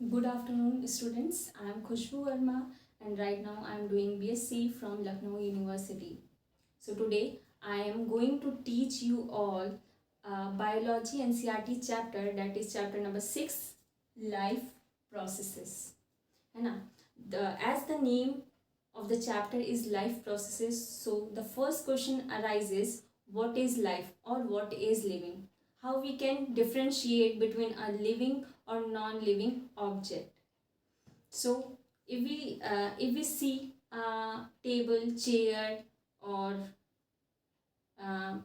Good afternoon, students. I am Khushbu Verma, and right now I am doing BSc from Lucknow University. So today I am going to teach you all biology NCERT chapter, that is chapter number 6, life processes. है ना? As the name of the chapter is life processes, so the first question arises, what is life or what is living? How we can differentiate between a living or non-living object. So if we see a table, chair, or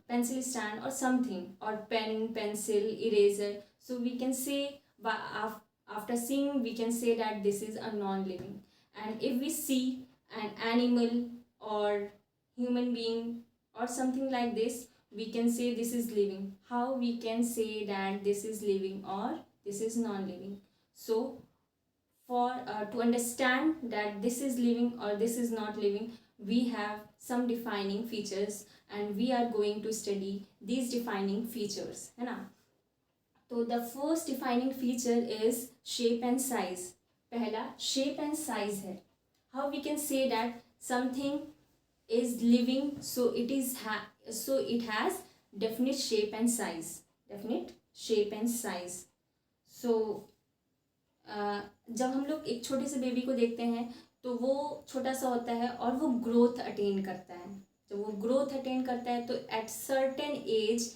pencil stand or something, or pen, pencil, eraser, so we can say, after seeing, we can say that this is a non-living. And if we see an animal or human being or something like this, we can say this is living. How we can say that this is living or this is non-living? So for to understand that this is living or this is not living, we have some defining features, and we are going to study these defining features, है ना? तो the first defining feature is shape and size. पहला shape and size है. How we can say that something is living, so it has definite shape and size. Definite shape and size. So जब हम लोग एक छोटे से baby को देखते हैं तो वो छोटा सा होता है और वो ग्रोथ अटेन करता है. जब वो ग्रोथ अटेन करता है तो at certain age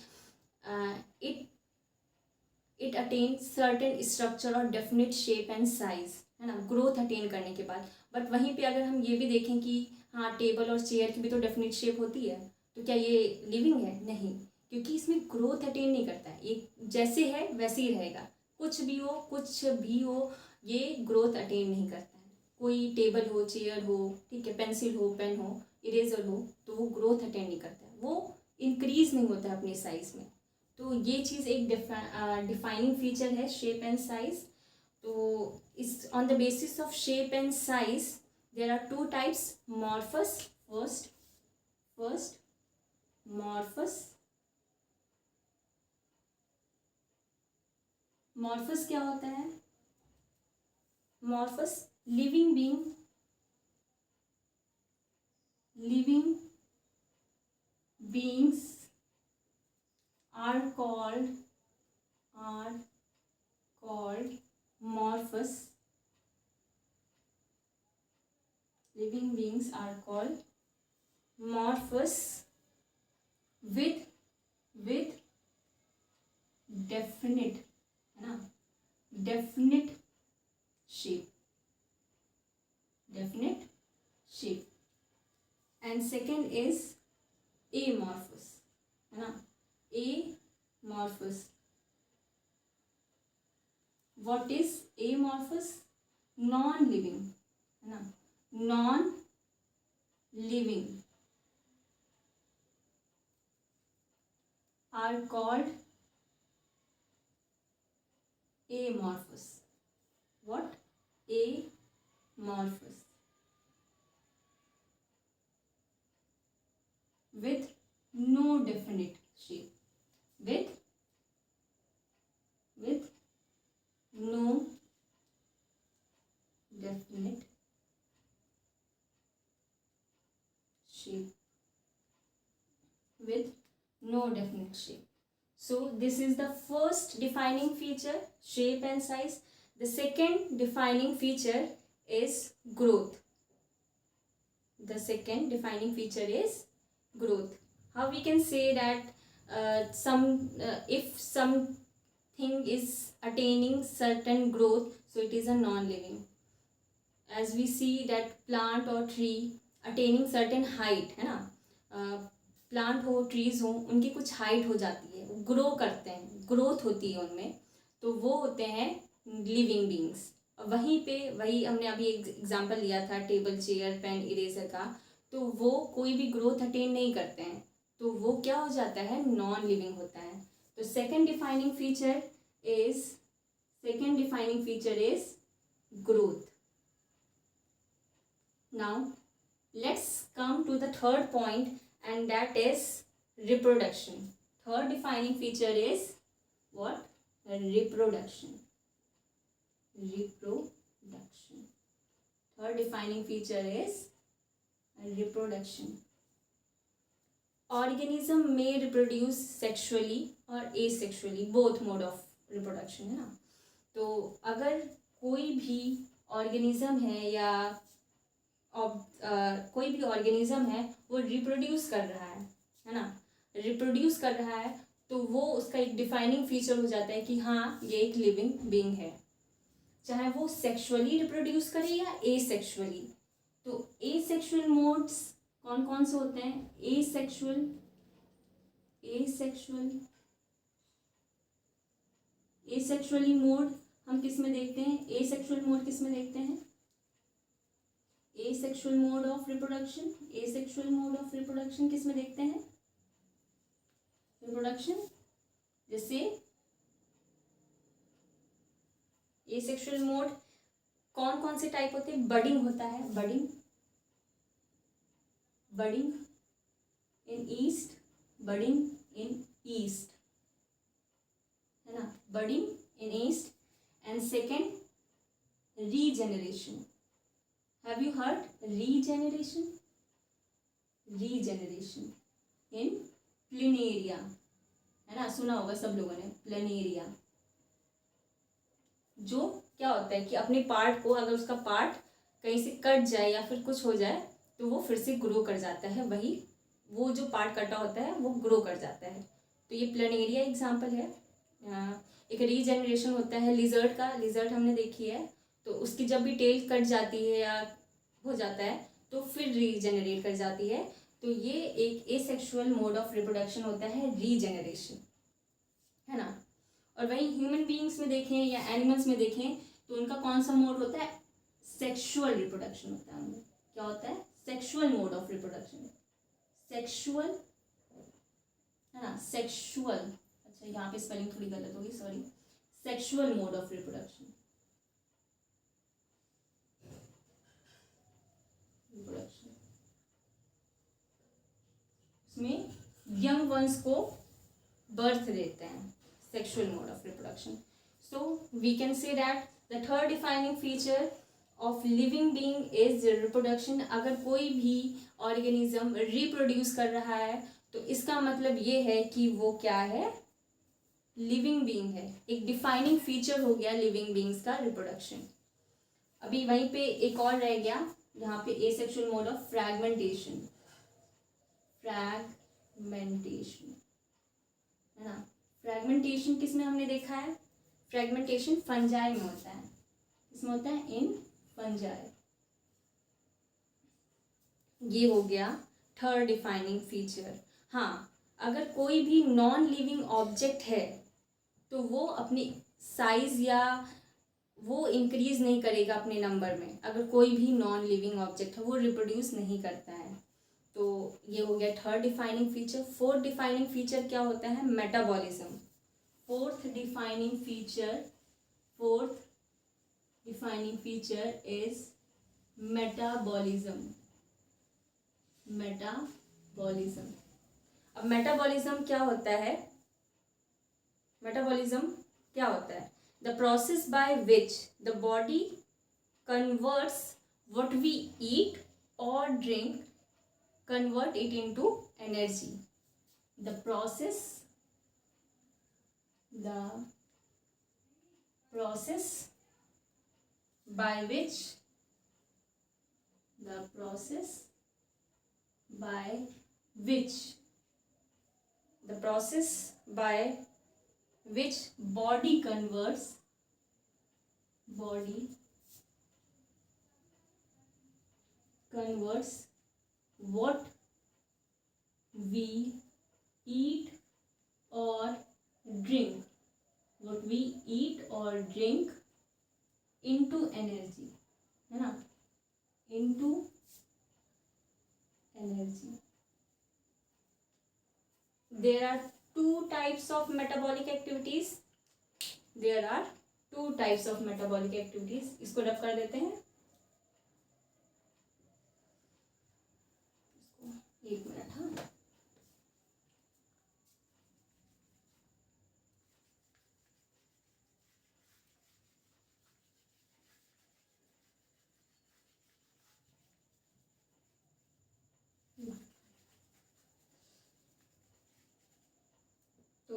it attain certain structure और डेफिनेट शेप एंड साइज, है ना, ग्रोथ अटेन करने के बाद. बट वहीं पे अगर हम ये भी देखें कि हाँ, टेबल और चेयर की भी तो डेफिनेट शेप होती है, तो क्या ये लिविंग है? नहीं, क्योंकि इसमें ग्रोथ अटेन नहीं करता है. ये जैसे है वैसे ही रहेगा. कुछ भी हो, ये ग्रोथ अटेन नहीं करता है. कोई टेबल हो, चेयर हो, ठीक है, पेंसिल हो, पेन हो, इरेजर हो, तो वो ग्रोथ अटेन नहीं करता है, वो इंक्रीज नहीं होता है अपने साइज में. तो ये चीज़ एक डिफाइनिंग फीचर है, शेप एंड साइज. तो इस on the basis of shape and size there are two types. Morphs, first morphs. Morphs क्या होता है? Morphs living beings are called morphous. Living beings are called morphous with definite, है ना, definite shape. And second is amorphous, है ना. Amorphous. What is amorphous? Non-living, है ना, non-living are called amorphous. What? Amorphous. With no definite shape. With no definite shape. With no definite shape. So this is the first defining feature, shape and size. The second defining feature is growth. The second defining feature is growth. How we can say that if something is attaining certain growth, so it is a non-living. As we see that plant or tree attaining certain height, है ना, plant हो, trees हो, उनकी कुछ height हो जाती है, वो ग्रो करते हैं, ग्रोथ होती है उनमें, तो वो होते हैं लिविंग बींग्स. वही हमने अभी एक एग्जांपल लिया था, टेबल, चेयर, पेन, इरेजर का. तो वो कोई भी ग्रोथ अटेन नहीं करते हैं, तो वो क्या हो जाता है? नॉन लिविंग होता है. तो second defining feature is growth. Now let's come to the third point, and that is reproduction. Third defining feature is what? Reproduction. reproduction. Third defining feature is reproduction. Organism may reproduce sexually or asexually, both mode of reproduction है ना. तो अगर कोई भी organism है या कोई भी ऑर्गेनिज्म है वो रिप्रोड्यूस कर रहा है ना, रिप्रोड्यूस कर रहा है, तो वो उसका एक डिफाइनिंग फीचर हो जाता है कि हाँ ये एक लिविंग बीइंग है, चाहे वो सेक्सुअली रिप्रोड्यूस करे या एसेक्सुअली. तो एसेक्सुअल मोड्स कौन कौन से होते हैं? एसेक्सुअली मोड हम किस में देखते हैं? एसेक्सुअल मोड किस में देखते हैं? Asexual mode of reproduction. Asexual mode of reproduction किस में देखते हैं? रिप्रोडक्शन जैसे एसेक्सुअल मोड कौन कौन से टाइप होते हैं? बडिंग होता है, budding in yeast, budding in yeast है ना, budding in yeast. And second regeneration. Have you heard regeneration? Regeneration in planaria है ना, सुना होगा सब लोगों ने, प्लिनेरिया. जो क्या होता है कि अपने पार्ट को, अगर उसका पार्ट कहीं से कट जाए या फिर कुछ हो जाए तो वो फिर से ग्रो कर जाता है, वही वो जो पार्ट कटा होता है वो ग्रो कर जाता है. तो ये प्लिनेरिया एग्जाम्पल है. एक रीजेनरेशन होता है लिजर्ड का. लिजर्ड हमने देखी है, तो उसकी जब भी टेल कट जाती है या हो जाता है तो फिर रीजेनरेट कर जाती है. तो ये एक एसेक्सुअल मोड ऑफ रिप्रोडक्शन होता है, रीजेनरेशन है ना. और वहीं ह्यूमन बीइंग्स में देखें या एनिमल्स में देखें तो उनका कौन सा मोड होता है? सेक्सुअल रिप्रोडक्शन होता है उनमें. क्या होता है? Sexual mode of reproduction. Sexual है ना, सेक्सुअल. अच्छा यहाँ पे स्पेलिंग थोड़ी गलत होगी, sorry. Sexual mode of reproduction. इसमें यंग वंस को बर्थ देते हैं. Sexual mode of reproduction. So we can say that the third defining feature of living being is reproduction. अगर कोई भी ऑर्गेनिज्म रिप्रोड्यूस कर रहा है तो इसका मतलब ये है कि वो क्या है? लिविंग बीइंग है. एक डिफाइनिंग फीचर हो गया लिविंग बीइंग्स का रिप्रोडक्शन. अभी वहीं पे एक और रह गया यहाँ पे asexual mode of fragmentation. Fragmentation है ना. फ्रैगमेंटेशन किस में हमने देखा है? फ्रैगमेंटेशन फंजाई में होता है. इसमें होता है इन फंजाई. ये हो गया थर्ड डिफाइनिंग फीचर. हाँ, अगर कोई भी नॉन लिविंग ऑब्जेक्ट है तो वो अपनी साइज या वो इंक्रीज नहीं करेगा अपने नंबर में. अगर कोई भी नॉन लिविंग ऑब्जेक्ट है वो रिप्रोड्यूस नहीं करता है. तो ये हो गया third defining feature. Fourth defining feature क्या होता है? Metabolism. Fourth defining feature is metabolism. Metabolism. अब मेटाबॉलिज्म क्या होता है? मेटाबॉलिज्म क्या होता है? The process by which the body converts what we eat और drink, convert it into energy. The process by which body converts what we eat or drink into energy है ना, into energy. There are two types of metabolic activities. इसको रब कर देते हैं. एक minute. हाँ,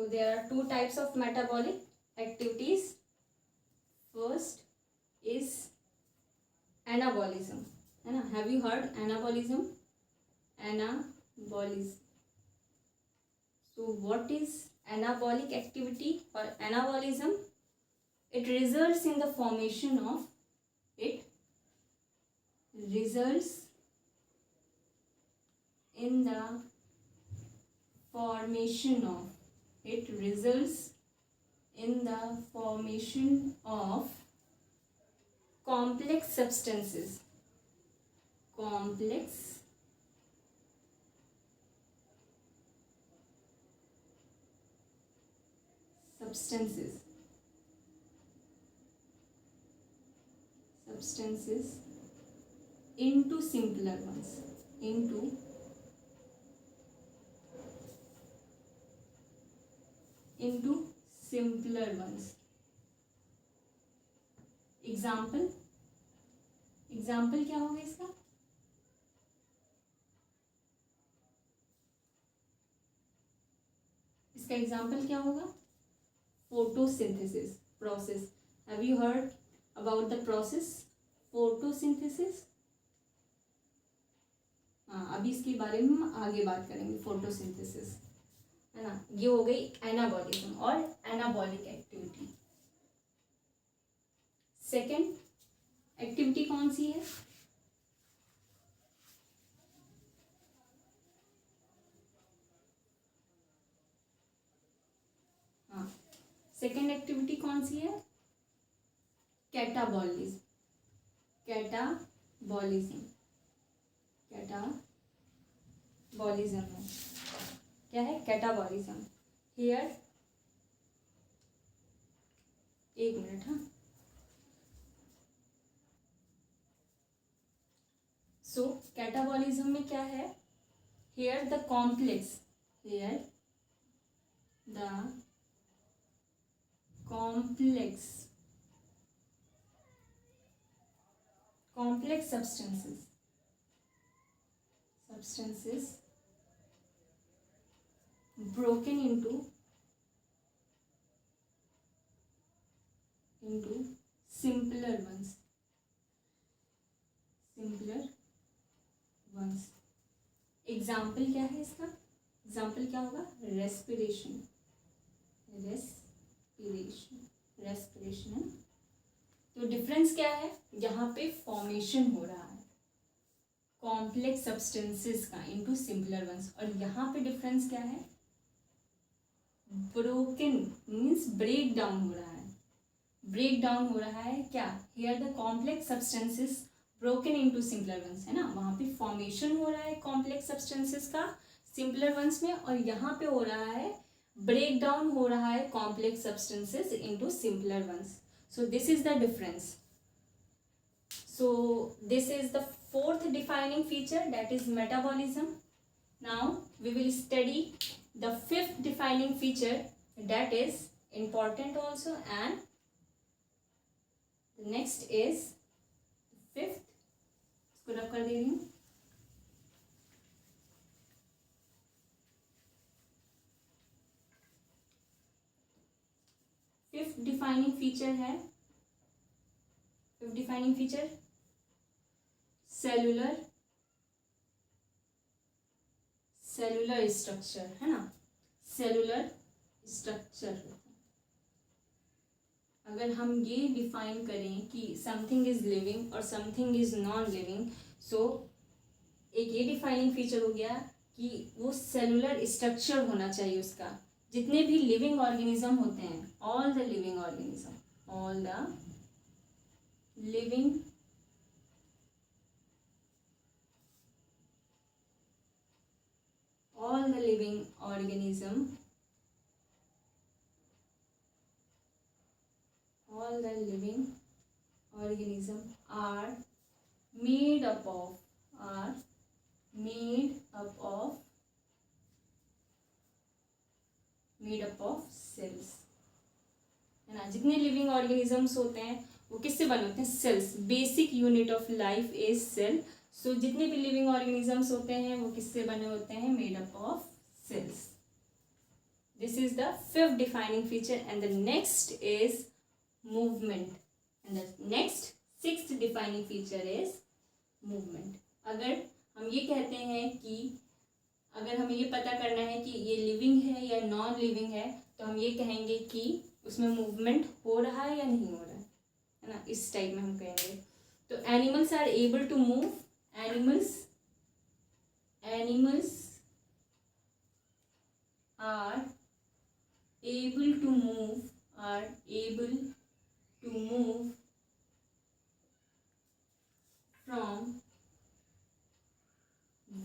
So there are two types of metabolic activities. First is anabolism. Have you heard anabolism? Anabolism. So what is anabolic activity or anabolism? It results in the formation of it results in the formation of complex substances into simpler ones. Example क्या होगा इसका? Example क्या होगा? Photosynthesis process. Have you heard about the process photosynthesis? हाँ, अभी इसके बारे में हम आगे बात करेंगे. फोटोसिंथेसिस है ना. ये हो गई एनाबॉलिज्म और एनाबॉलिक एक्टिविटी. सेकेंड एक्टिविटी कौन सी है? हाँ, सेकेंड एक्टिविटी कौन सी है? कैटाबॉलिज्म. कैटाबॉलिज्म क्या है? कैटाबॉलिज्म. हियर एक मिनट. हाँ, सो कैटाबॉलिज्म में क्या है? Here the complex substances broken into simpler ones. Example क्या है इसका? एग्जाम्पल क्या होगा? रेस्पिरेशन है. तो डिफरेंस क्या है? यहाँ पे फॉर्मेशन हो रहा है कॉम्प्लेक्स सब्सटेंसेस का इनटू सिंपलर वंस, और यहाँ पे डिफरेंस क्या है? ब्रोकन मीन्स ब्रेक डाउन हो रहा है. क्या? Here the complex substances broken into simpler ones है ना. वहाँ पे फॉर्मेशन हो रहा है कॉम्प्लेक्स सब्सटेंसेस का सिंपलर वंस में, और यहाँ पे हो रहा है ब्रेक डाउन हो रहा है complex substances into simpler ones. So this is the difference. So this is the fourth defining feature, that is metabolism. Now we will study the fifth defining feature, that is important also, and the next is fifth. इसको रब कर दे रही हूँ. Fifth defining feature है, cellular structure है ना. Cellular structure. अगर हम ये डिफाइन करें कि समथिंग इज लिविंग और समथिंग इज नॉन लिविंग, सो एक ये डिफाइनिंग फीचर हो गया कि वो सेलुलर स्ट्रक्चर होना चाहिए उसका. जितने भी लिविंग ऑर्गेनिज्म होते हैं, all the living organism are made up of cells है ना. जितने लिविंग ऑर्गेनिजम्स होते हैं वो किससे बने होते हैं? Cells. Basic unit of life is cell. So जितने भी लिविंग ऑर्गेनिजम्स होते हैं वो किससे बने होते हैं? Made up of cells. This is the fifth defining feature, and the next is movement. And the next sixth defining feature is movement. अगर हम ये कहते हैं कि अगर हमें ये पता करना है कि ये लिविंग है या नॉन लिविंग है, तो हम ये कहेंगे कि उसमें मूवमेंट हो रहा है या नहीं हो रहा है ना, इस टाइप में हम कहेंगे. तो animals are able to move. Animals are able to move from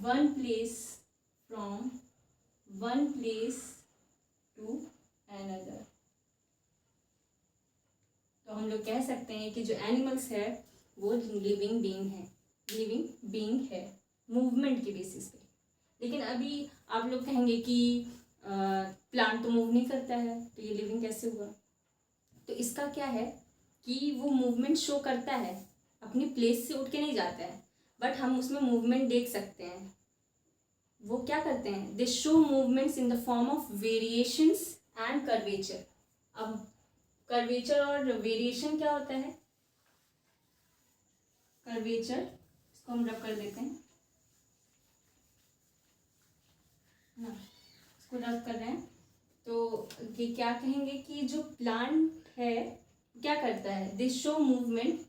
one place to another. तो हम लोग कह सकते हैं कि जो एनिमल्स है वो लिविंग बीइंग है मूवमेंट की बेसिस पे. लेकिन अभी आप लोग कहेंगे कि प्लांट तो मूव नहीं करता है, तो ये लिविंग कैसे हुआ? तो इसका क्या है कि वो मूवमेंट शो करता है, अपनी प्लेस से उठ के नहीं जाता है, बट हम उसमें मूवमेंट देख सकते हैं. वो क्या करते हैं? दे show movements in the form of variations and curvature. अब कर्वेचर और वेरिएशन क्या होता है? कर्वेचर, इसको हम रब कर देते हैं ना, इसको रब कर रहे हैं. तो ये क्या कहेंगे कि जो प्लांट है क्या करता है? दे show movement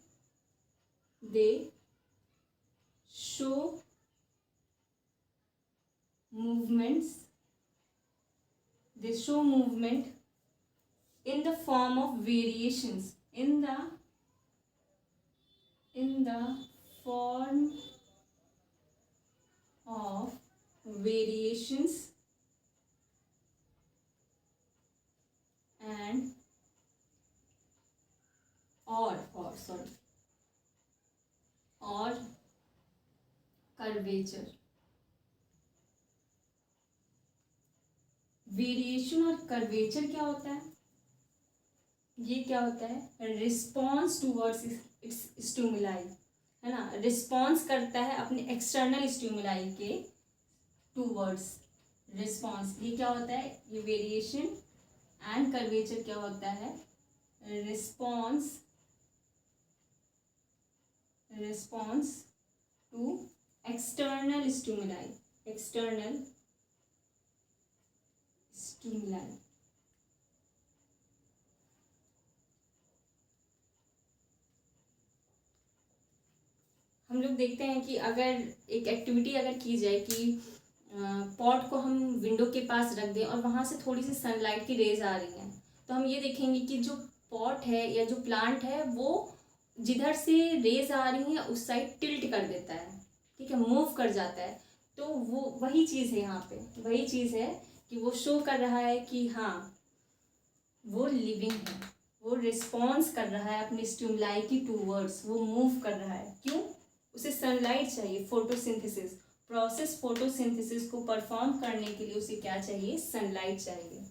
in the form of variations, in the form of variations and or curvature. Variation और कर्वेचर क्या होता है? ये क्या होता है? रिस्पॉन्स टूवर्ड्स इट्स स्टिमुलाई, है ना. रिस्पॉन्स करता है अपने एक्सटर्नल स्टिमुलाई के टूवर्ड्स. रिस्पॉन्स ये क्या होता है? ये वेरिएशन एंड कर्वेचर क्या होता है? Response to external stimuli. हम लोग देखते हैं कि अगर एक एक्टिविटी अगर की जाए कि पॉट को हम विंडो के पास रख दें और वहाँ से थोड़ी सी सनलाइट की रेज आ रही हैं, तो हम ये देखेंगे कि जो पॉट है या जो प्लांट है वो जिधर से रेज आ रही हैं उस साइड टिल्ट कर देता है, ठीक है, मूव कर जाता है. तो वो वही चीज़ है, यहाँ पे वही चीज़ है कि वो शो कर रहा है कि हाँ वो लिविंग है, वो रिस्पॉन्स कर रहा है अपने स्टिमुलाई की टूवर्ड्स, वो मूव कर रहा है. क्यों? उसे सनलाइट चाहिए. फोटोसिंथेसिस प्रोसेस, फोटोसिंथेसिस को परफॉर्म करने के लिए उसे क्या चाहिए? सनलाइट चाहिए.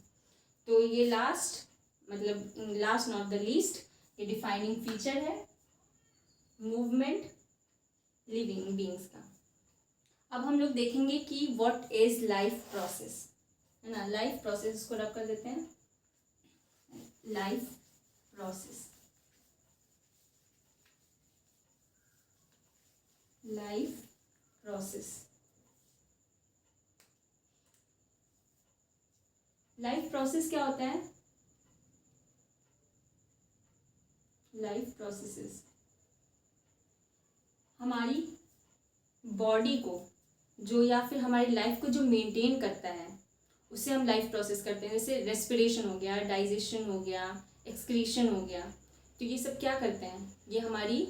तो ये लास्ट नॉट द लीस्ट, ये डिफाइनिंग फीचर है मूवमेंट लिविंग बीइंग्स का. अब हम लोग देखेंगे कि व्हाट इज लाइफ प्रोसेस, है ना. लाइफ प्रोसेस को रब कर देते हैं. लाइफ प्रोसेस लाइफ प्रोसेस क्या होता है? लाइफ प्रोसेसेस हमारी बॉडी को जो या फिर हमारी लाइफ को जो मेंटेन करता है उसे हम लाइफ प्रोसेस करते हैं. जैसे रेस्पिरेशन हो गया, डाइजेशन हो गया, एक्सक्रीशन हो गया. तो ये सब क्या करते हैं? ये हमारी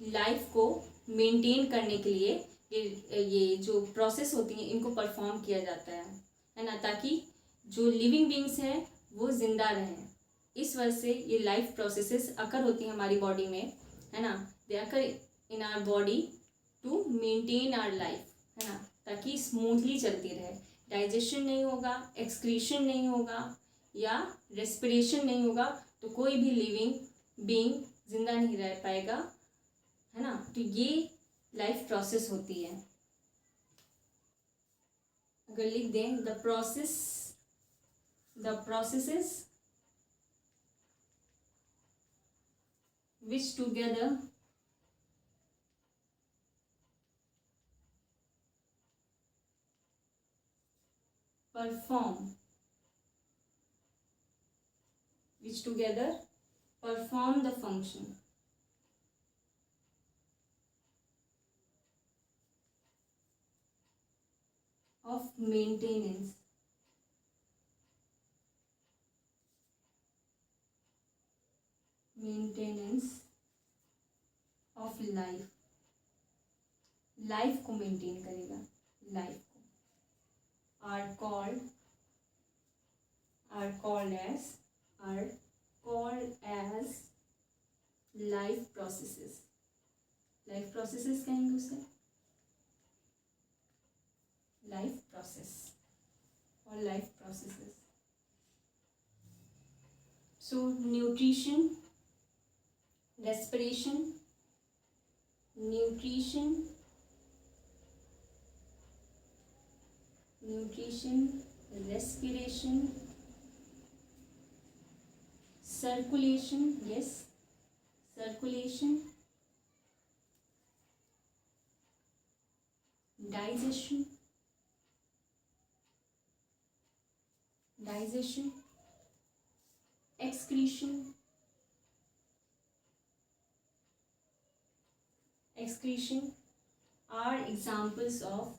लाइफ को मेंटेन करने के लिए ये जो प्रोसेस होती हैं इनको परफॉर्म किया जाता है ना, ताकि जो लिविंग बीइंग्स हैं वो जिंदा रहें. इस वजह से ये लाइफ प्रोसेसेस अकर होती हैं हमारी बॉडी में, है ना. They occur in our body to maintain our life, है ना, ताकि स्मूथली चलती रहे. डाइजेशन नहीं होगा, एक्सक्रीशन नहीं होगा या रेस्पिरेशन नहीं होगा तो कोई भी लिविंग बीइंग जिंदा नहीं रह पाएगा, है ना. तो ये लाइफ प्रोसेस होती है. अगर लिख दें the process The processes which together perform the function of maintenance of life को मेंटेन करेगा, लाइफ को are called as life processes कहेंगे उसे, लाइफ प्रोसेस और life processes. So nutrition, respiration, respiration, circulation, digestion, excretion are examples of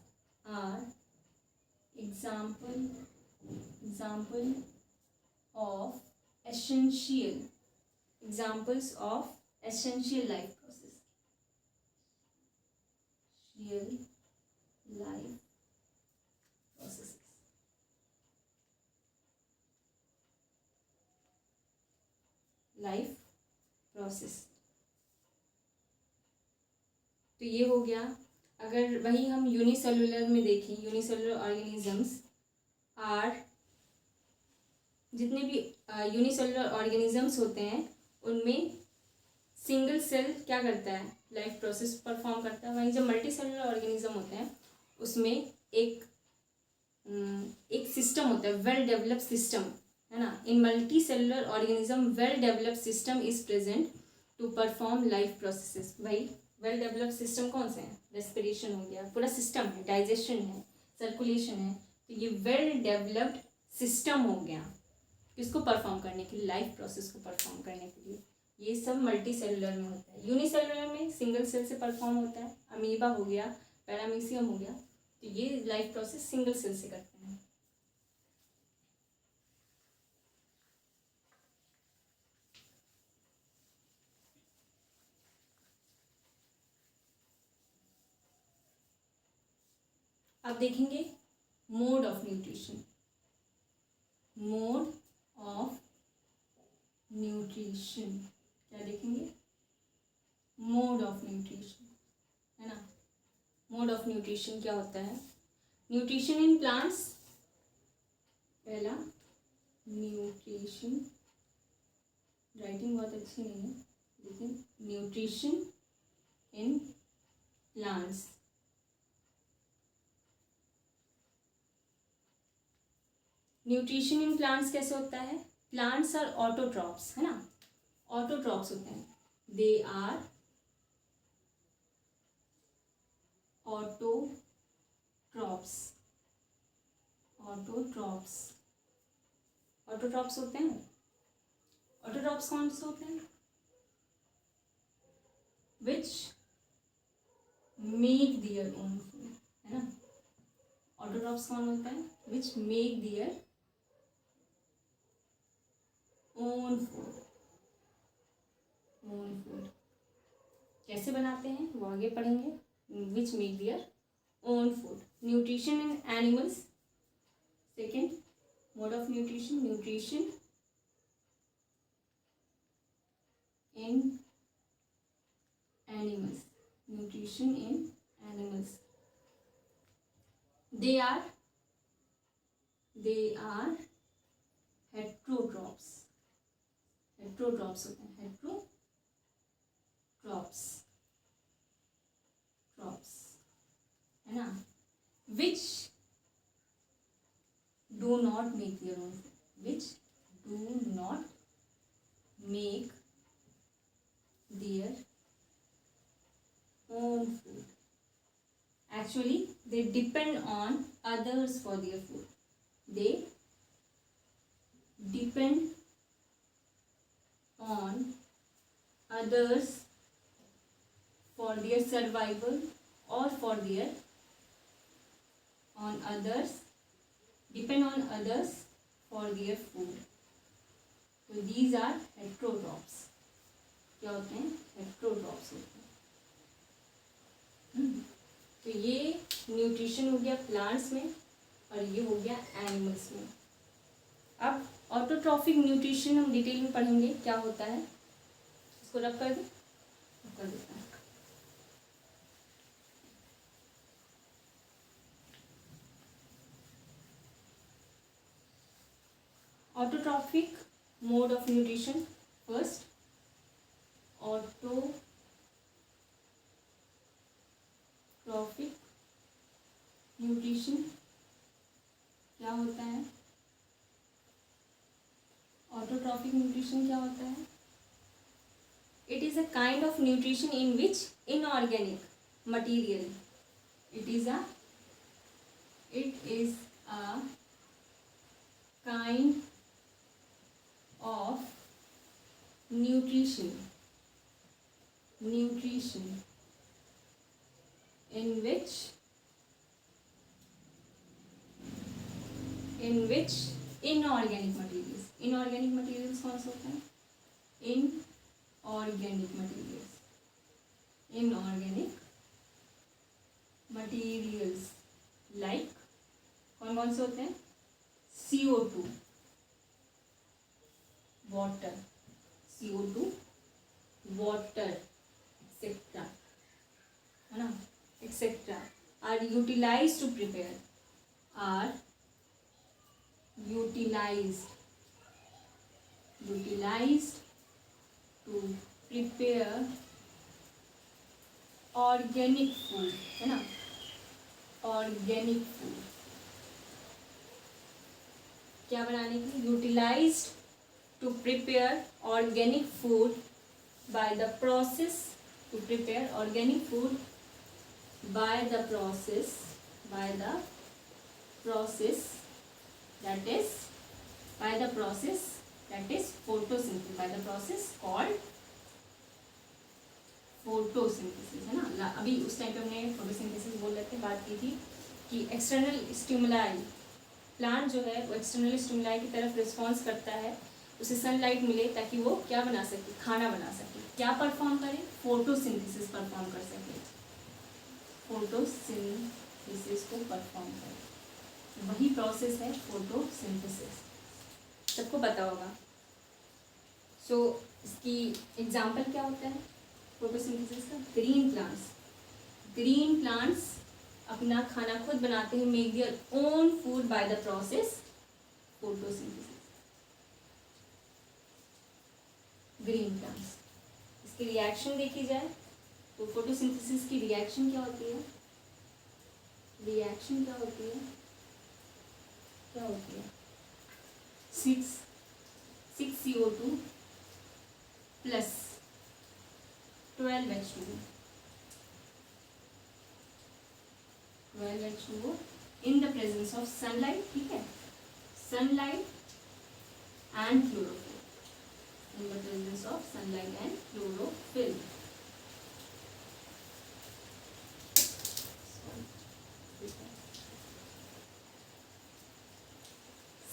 essential life process. Life process. तो ये हो गया. अगर वही हम यूनिसेलुलर में देखें, यूनिसेलुलर ऑर्गेनिजम्स आर, जितने भी यूनिसेलुलर ऑर्गेनिजम्स होते हैं उनमें सिंगल सेल क्या करता है, लाइफ प्रोसेस परफॉर्म करता है. वहीं जब मल्टी सेलुलर ऑर्गेनिज्म होते हैं उसमें एक सिस्टम होता है, वेल डेवलप्ड सिस्टम, है ना. In multi cellular organism well developed system is present to perform life processes. भाई वेल डेवलप्ड सिस्टम कौन से हैं, रेस्पिरेशन हो गया, पूरा सिस्टम है, डाइजेशन है, सर्कुलेशन है. तो ये वेल डेवलप्ड सिस्टम हो गया किसको परफॉर्म करने के लिए, लाइफ प्रोसेस को परफॉर्म करने के लिए. ये सब मल्टी सेलुलर में होता है. यूनिसेलुलर में सिंगल सेल से परफॉर्म होता है, अमीबा हो गया, पैरामीशियम हो गया. तो ये लाइफ प्रोसेस सिंगल सेल से करते हैं. अब देखेंगे मोड ऑफ न्यूट्रिशन. क्या देखेंगे, मोड ऑफ न्यूट्रिशन, है ना. मोड ऑफ न्यूट्रिशन क्या होता है. न्यूट्रिशन इन प्लांट्स, पहला न्यूट्रिशन, राइटिंग बहुत अच्छी नहीं है लेकिन nutrition in plants. Nutrition in plants कैसे होता है. प्लांट्स आर ऑटोट्रॉप्स, है ना, ऑटोट्रॉप्स होते हैं. दे आर ऑटोट्रॉप्स होते हैं. ऑटोट्रॉप्स कौन से होते हैं, which make their own food, है ना. ऑटोट्रॉप्स कौन होता है, which make their own food. कैसे बनाते हैं वो आगे पढ़ेंगे. Which make their own food. Nutrition in animals, second mode of nutrition in animals. They are heterotrophs. होते हैं, heterotrophs, है ना. which do not make their own food. which do not make their own food. Actually, they depend on others for their food. They depend on others for their survival or for their on others depend on others for their food. तो these are heterotrophs. क्या होते हैं? Heterotrophs होते हैं. तो ये nutrition हो गया प्लांट्स में और ये हो गया एनिमल्स में. अब ऑटोट्रॉफिक न्यूट्रिशन हम डिटेल में पढ़ेंगे क्या होता है. इसको रब कर दें. रब कर देता है. Autotrophic mode of nutrition. First, autotrophic nutrition क्या होता है? Autotrophic nutrition क्या होता है? It is a kind of nutrition in which inorganic material. It is a kind of nutrition in which inorganic materials कौन से होते हैं? inorganic materials like कौन से होते हैं? CO2, water, etc. है ना? etc. are utilized to prepare organic food. है ना? organic food क्या बनाने की? Utilised to prepare organic food by the process to prepare organic food by the process that is photosynthesis, by the process called photosynthesis. है ना? अभी उस time पे हमने फोटोसिंथेसिस बोल रहे थे, बात की थी कि एक्सटर्नल स्टिमुलाई, प्लांट जो है वो एक्सटर्नल स्टिमुलाई की तरफ रिस्पॉन्स करता है, उसे सनलाइट मिले ताकि वो क्या बना सके? खाना बना सके. क्या परफॉर्म करे? फोटोसिंथेसिस परफॉर्म कर सके. फोटोसिंथेसिस को परफॉर्म करे, वही प्रोसेस है फोटोसिंथेसिस. सबको पता होगा. सो इसकी एग्जाम्पल क्या होता है फोटोसिंथेसिस का? ग्रीन प्लांट्स अपना खाना खुद बनाते हैं, make their own food by the process photosynthesis. Green plants. इसकी रिएक्शन देखी जाए तो फोटोसिंथेसिस की रिएक्शन क्या होती है? क्या होती है? 6 CO2 plus 12 H2O. 12 H2O in the presence of sunlight. ठीक है? sunlight and chlorophyll. In the presence of sunlight and chlorophyll.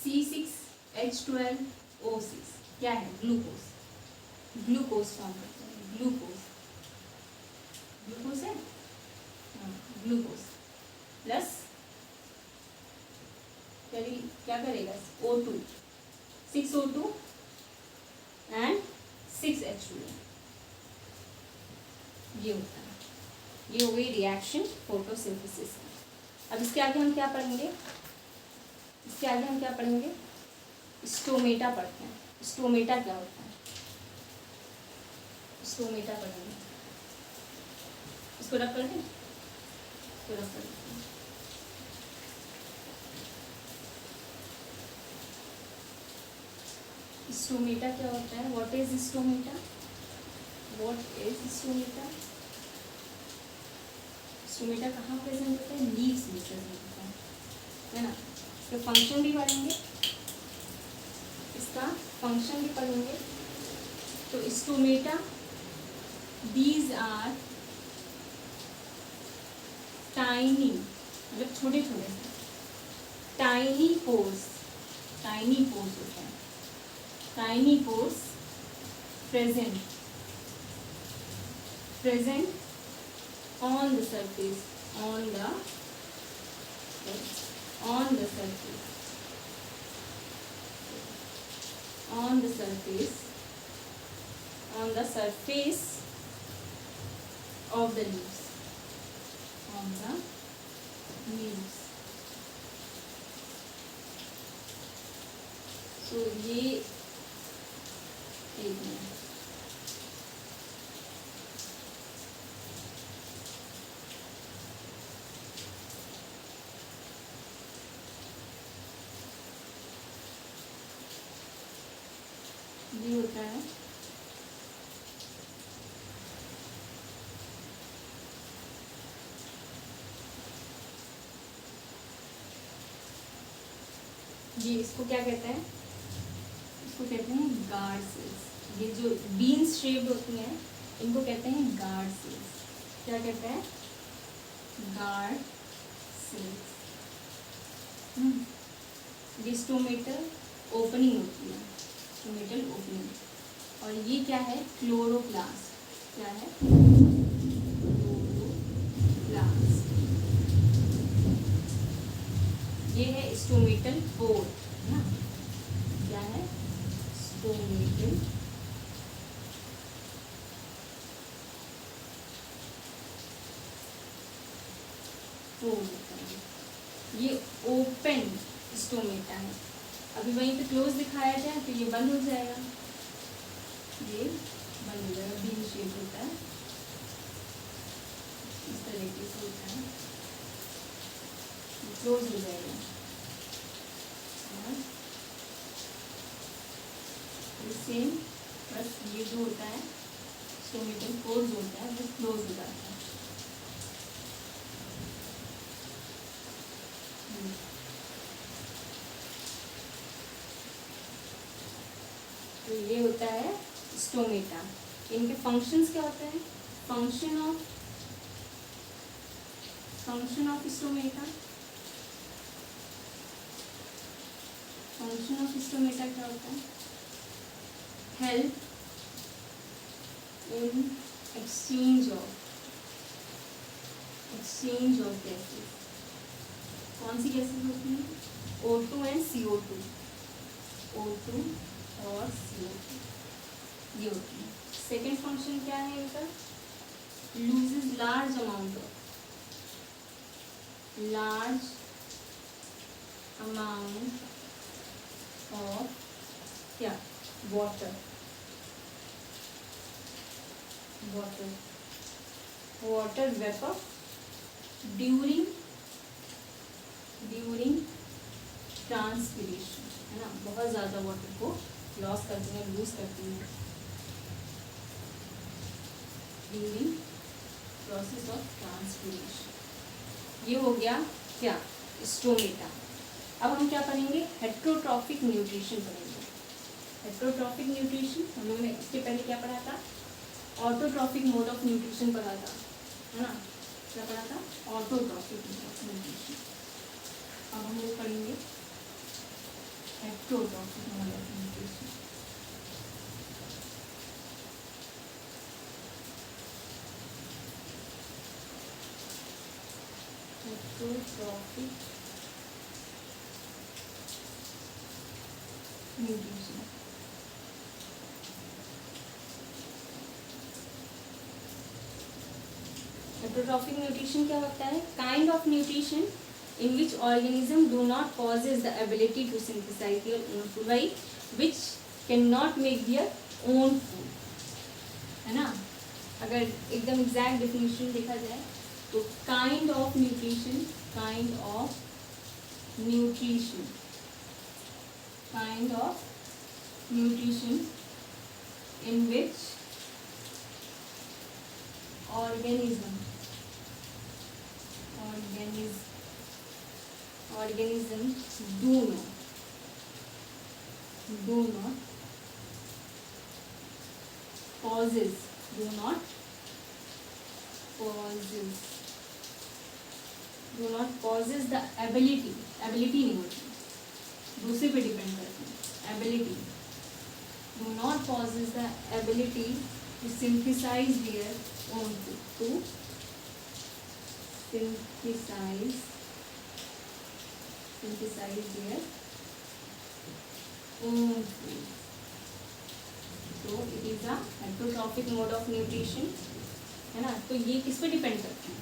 C6H12O6 क्या है? ग्लूकोज फॉर्म करते हैं. ग्लूकोज है. ग्लूकोज प्लस क्या करेगा? O2, 6O2 and 6H2O. ये होता है. ये हो गई रिएक्शन फोटोसिंथेसिस. अब इसके आगे हम क्या पढ़ेंगे? स्टोमेटा पढ़ते हैं. स्टोमेटा क्या होता है? स्टोमेटा पढ़ेंगे. इसको रब कर दें. स्टोमेटा क्या होता है? What is stomata? What is stomata? Stomata कहाँ प्रेजेंट होता है? लीव्स में प्रेजेंट होता है ना। इसका फंक्शन भी पढ़ेंगे, इसका फंक्शन भी पढ़ेंगे। तो स्टोमेटा, दीज आर टाइनी, मतलब छोटे छोटे टाइनी पोर्स, टाइनी पोर्स होता है, tiny pores present on the surface, on the surface, on the surface, on the surface of the leaves, on the leaves. So ये एक मिनट, ये होता है ये, इसको क्या कहते हैं? इसको कहते हैं गार्ड सेल्स। ये जो बीन्स शेप्ड होती हैं इनको कहते हैं गार्ड सेल्स। क्या कहते हैं? Guard cells. ये स्टोमेटल ओपनिंग होती है, स्टोमेटल ओपनिंग। और ये क्या है? क्लोरोप्लास्ट। क्या है? क्लोरोप्लास्ट। ये है स्टोमेटल पोर, है ना। क्या है? स्टोमेटल पोर होता है। ये ओपन स्टोमेटा है। अभी वहीं पे क्लोज दिखाया जाए तो ये बंद हो जाएगा, ये बंद हो जाएगा, बीन शेप होता है, इस तरीके से होता है, क्लोज हो जाएगा। और सेम बस ये जो होता है स्टोमेटल पोर्स होता है, बस क्लोज हो जाता है। तो ये होता है स्टोमेटा। इनके फंक्शंस क्या होते हैं? Function of stomata, function of stomata क्या होता है? Help in exchange of gases. कौन सी गैसेस होती हैं? O2 एंड CO2, O2 और CO2 ये होती है। सेकेंड फंक्शन क्या है इनका? लूजेस लार्ज अमाउंट ऑफ क्या? वाटर वेपर ड्यूरिंग ट्रांसपिरेशन, है ना। बहुत ज़्यादा वाटर को लॉस करती हैं, लूज करती हैं ड्यूरिंग प्रोसेस ऑफ ट्रांसपिरेशन। ये हो गया क्या? स्टोमेटा। अब हम क्या पढ़ेंगे? हेट्रोट्रॉफिक न्यूट्रिशन पढ़ेंगे। हेट्रोट्रॉफिक न्यूट्रिशन हम लोगों ने इसके पहले क्या पढ़ा था? ऑटोट्रॉफिक मोड ऑफ न्यूट्रिशन पढ़ा था, है ना। क्या पढ़ा था? Autotrophic mode of nutrition. अब हम लोग पढ़ेंगे heterotrophic mode of nutrition. Heterotrophic nutrition. Heterotrophic nutrition क्या होता है? Kind of nutrition in which organism do not possess the ability to synthesize their own food, right? Which cannot make their own food, है ना। अगर एकदम exact definition देखा जाए तो kind of nutrition nutrition in which organism do not possess the ability नहीं होती, दूसरे पे डिपेंड करती है, ability do not possess the ability to synthesize their own food, to synthesize their own food. तो it is a heterotrophic mode of nutrition, है ना. तो ये किस पे डिपेंड करते हैं?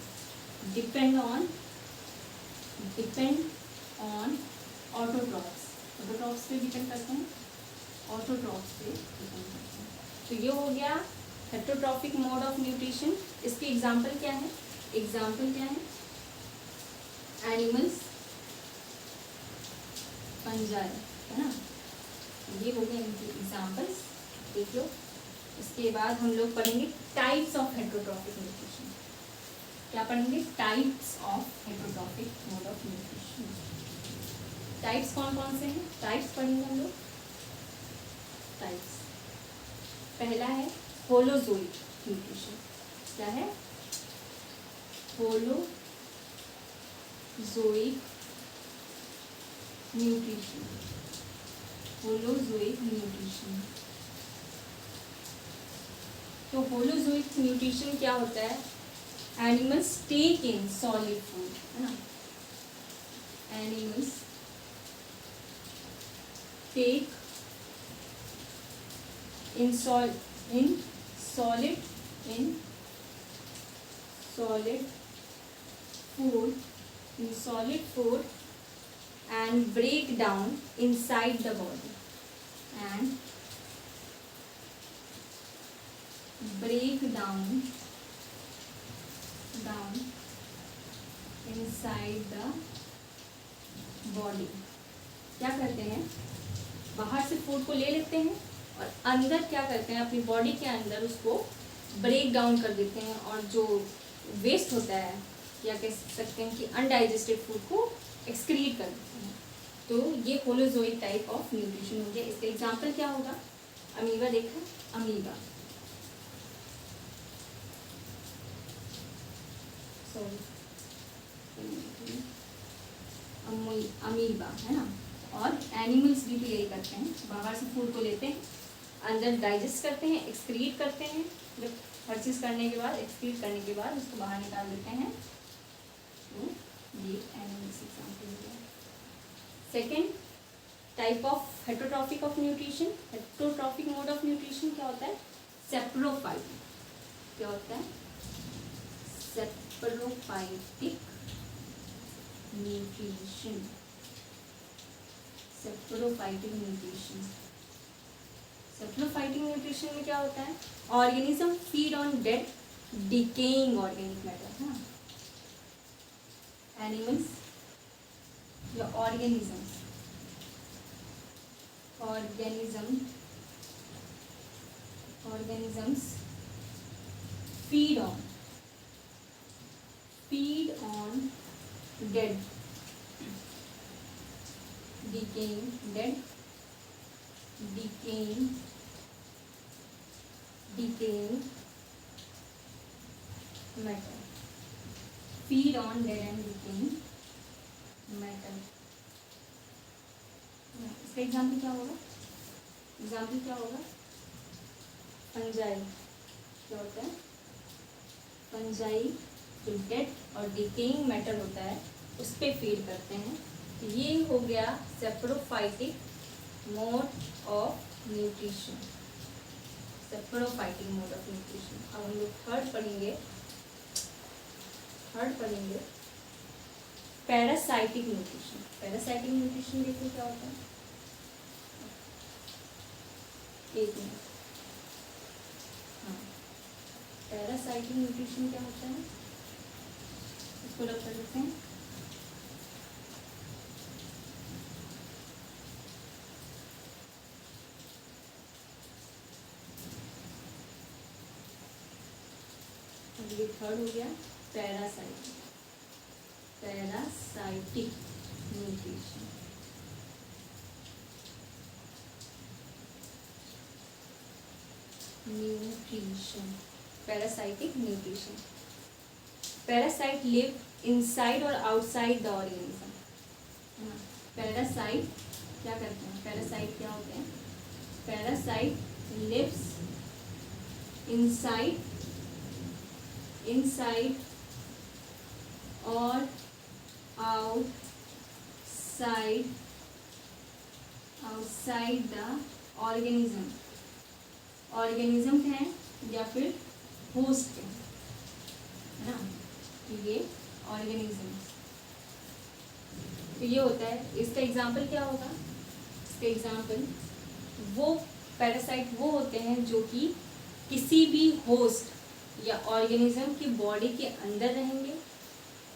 डिपेंड ऑन ऑटोट्रॉप्स पे डिपेंड करते हैं, ऑटोट्रॉप्स पे डिपेंड करते हैं. तो ये हो गया हेटरोट्रॉफिक मोड ऑफ न्यूट्रिशन. इसके एग्जाम्पल क्या है? एनिमल्स, फंजाई, है ना. ये हो गए इनके एग्जाम्पल्स, देख लो. इसके बाद हम लोग पढ़ेंगे टाइप्स ऑफ हेटरोट्रॉफिक न्यूट्रिशन. क्या पढ़ेंगे? Types of heterotrophic mode of nutrition. Types कौन कौन से हैं? टाइप्स पढ़ेंगे हम लोग. टाइप्स, पहला है होलोजोइक न्यूट्रिशन. क्या है? Holozoic nutrition. तो होलोजोइक न्यूट्रिशन क्या होता है? Animals take in solid food, है ना. Animals take in solid food and break down inside the body, inside the body. क्या करते हैं? बाहर से फूड को ले लेते हैं और अंदर क्या करते हैं? अपनी बॉडी के अंदर उसको ब्रेक डाउन कर देते हैं और जो वेस्ट होता है, या कह सकते हैं कि अनडाइजेस्टेड फूड को एक्सक्रीट कर देते हैं. तो ये होलोजोइक टाइप ऑफ न्यूट्रिशन हो गया. इसका एग्जांपल क्या होगा? अमीबा. देखा अमीबा, अमीबा, है ना. और एनिमल्स भी यही करते हैं, बाहर से फूड को लेते हैं, अंदर डाइजेस्ट करते हैं, एक्सक्रीट करते हैं. जब हर चीज़ करने के बाद, एक्सक्रीट करने के बाद उसको बाहर निकाल देते हैं. तो ये एनिमल्स एग्जाम्पल हो गया. Second type of heterotrophic of nutrition. Heterotrophic mode of nutrition क्या होता है? सेप्रोफाइटिक. क्या होता है? Saprophytic nutrition. सेप्रोफाइटिक न्यूट्रिशन में क्या होता है? Organism feed on dead decaying organic matter, है ना. एनिमल्स या organisms feed on dead decaying matter. Feed on dead and decaying matter. इसका एग्जाम्पल क्या होगा? फंजाई. क्या होता है? फंजाई जो डेड और डिकेइंग मैटर होता है उस पर फीड करते हैं. ये हो गया saprophytic mode of nutrition. Saprophytic mode of nutrition. अब हम लोग थर्ड पढ़ेंगे. Parasitic nutrition. पैरासाइटिक न्यूट्रिशन देखो क्या होता है. एक मिनट. हाँ, पैरासाइटिक न्यूट्रिशन क्या होता है? इसको रख कर देते हैं. अब ये थर्ड हो गया parasitic, parasitic nutrition. Nutrition, parasitic nutrition. Parasite live inside और आउटसाइड द ऑर्गेनिज्म, है ना। पैरासाइट क्या करते हैं, पैरासाइट क्या होते हैं, पैरासाइट लिव्स इनसाइड, इनसाइड और outside, outside the organism. Organism है या फिर होस्ट है ना, तो ये ऑर्गेनिज्म। तो ये होता है, इसका एग्जाम्पल क्या होगा, इसका एग्जाम्पल वो पैरासाइट वो होते हैं जो कि किसी भी होस्ट या ऑर्गेनिज्म की बॉडी के अंदर रहेंगे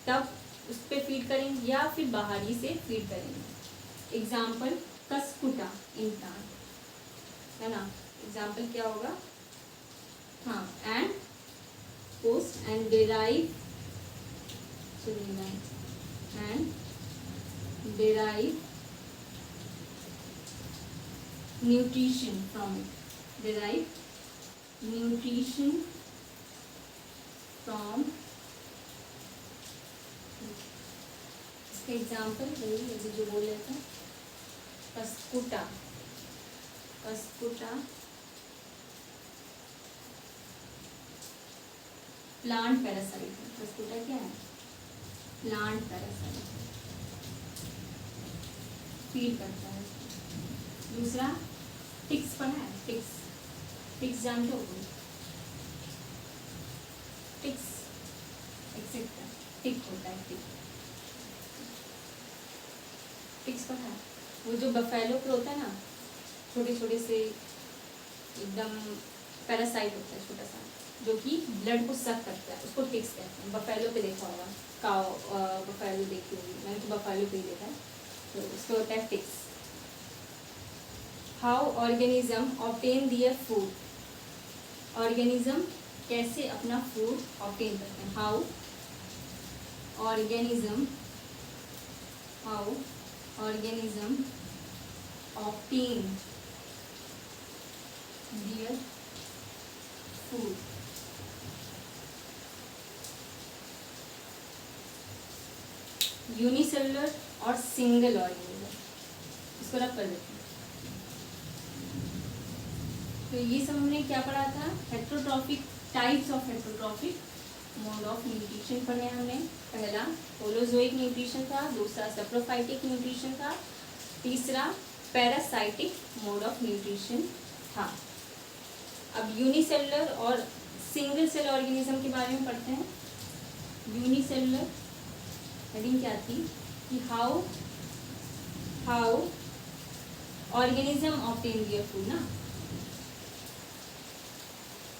तब उस पर फीड करेंगे या फिर बाहरी से फीड करेंगे। एग्जाम्पल कस्कुटा इन प्लांट, है ना। एग्जाम्पल क्या होगा, हाँ, and host and derive, and derive nutrition from it, derive nutrition from, इसका एग्जाम्पल वही अभी जो बोल रहे थे, कस्कुटा, कस्कुटा प्लांट पैरासाइट है। कस्कुटा क्या है, प्लांट पैरासाइट, फीड करता है। दूसरा टिक्स पढ़ा है, टिक्स, टिक्स जानते हो, टिक्स एक्सेट्रा, टिक होता है, टिक, टिक्स पढ़ा है, वो जो बफेलो पे होता है ना, छोटे छोटे से एकदम पैरासाइट होता है छोटा सा, जो कि ब्लड को सक करता है, उसको टिक्स कहते हैं। बफेलो पे देखा होगा, काओ बफेलो देखी होगी, मैंने तो बफेलो पे ही देखा है, तो उसको होता है ticks. How organism obtain their food, organism कैसे अपना फूड ऑब्टेन करते हैं। How organism, how organism obtain their food. Unicellular और सिंगल ऑर्गेनिज्म, इसको रख कर देते हैं। तो ये सब हमने क्या पढ़ा था, heterotrophic, types of heterotrophic mode of nutrition पढ़े हमने। पहला होलोजोइक न्यूट्रिशन था, दूसरा सैप्रोफाइटिक न्यूट्रिशन था, तीसरा पैरासाइटिक मोड ऑफ न्यूट्रिशन था। अब यूनिसेलुलर और सिंगल सेल ऑर्गेनिज्म के बारे में पढ़ते हैं। यूनिसेलुलर हेडिंग क्या थी कि how organism obtain their food ना,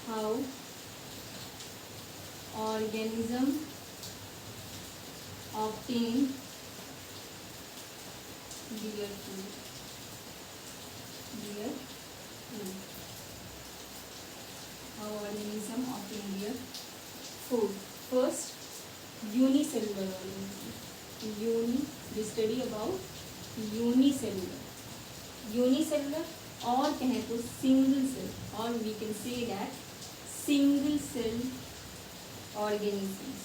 how organism obtain their food, how organism obtain their food. First, unicellular organism. We study about unicellular. Unicellular or कहें तो single cell, or we can say that single cell organisms.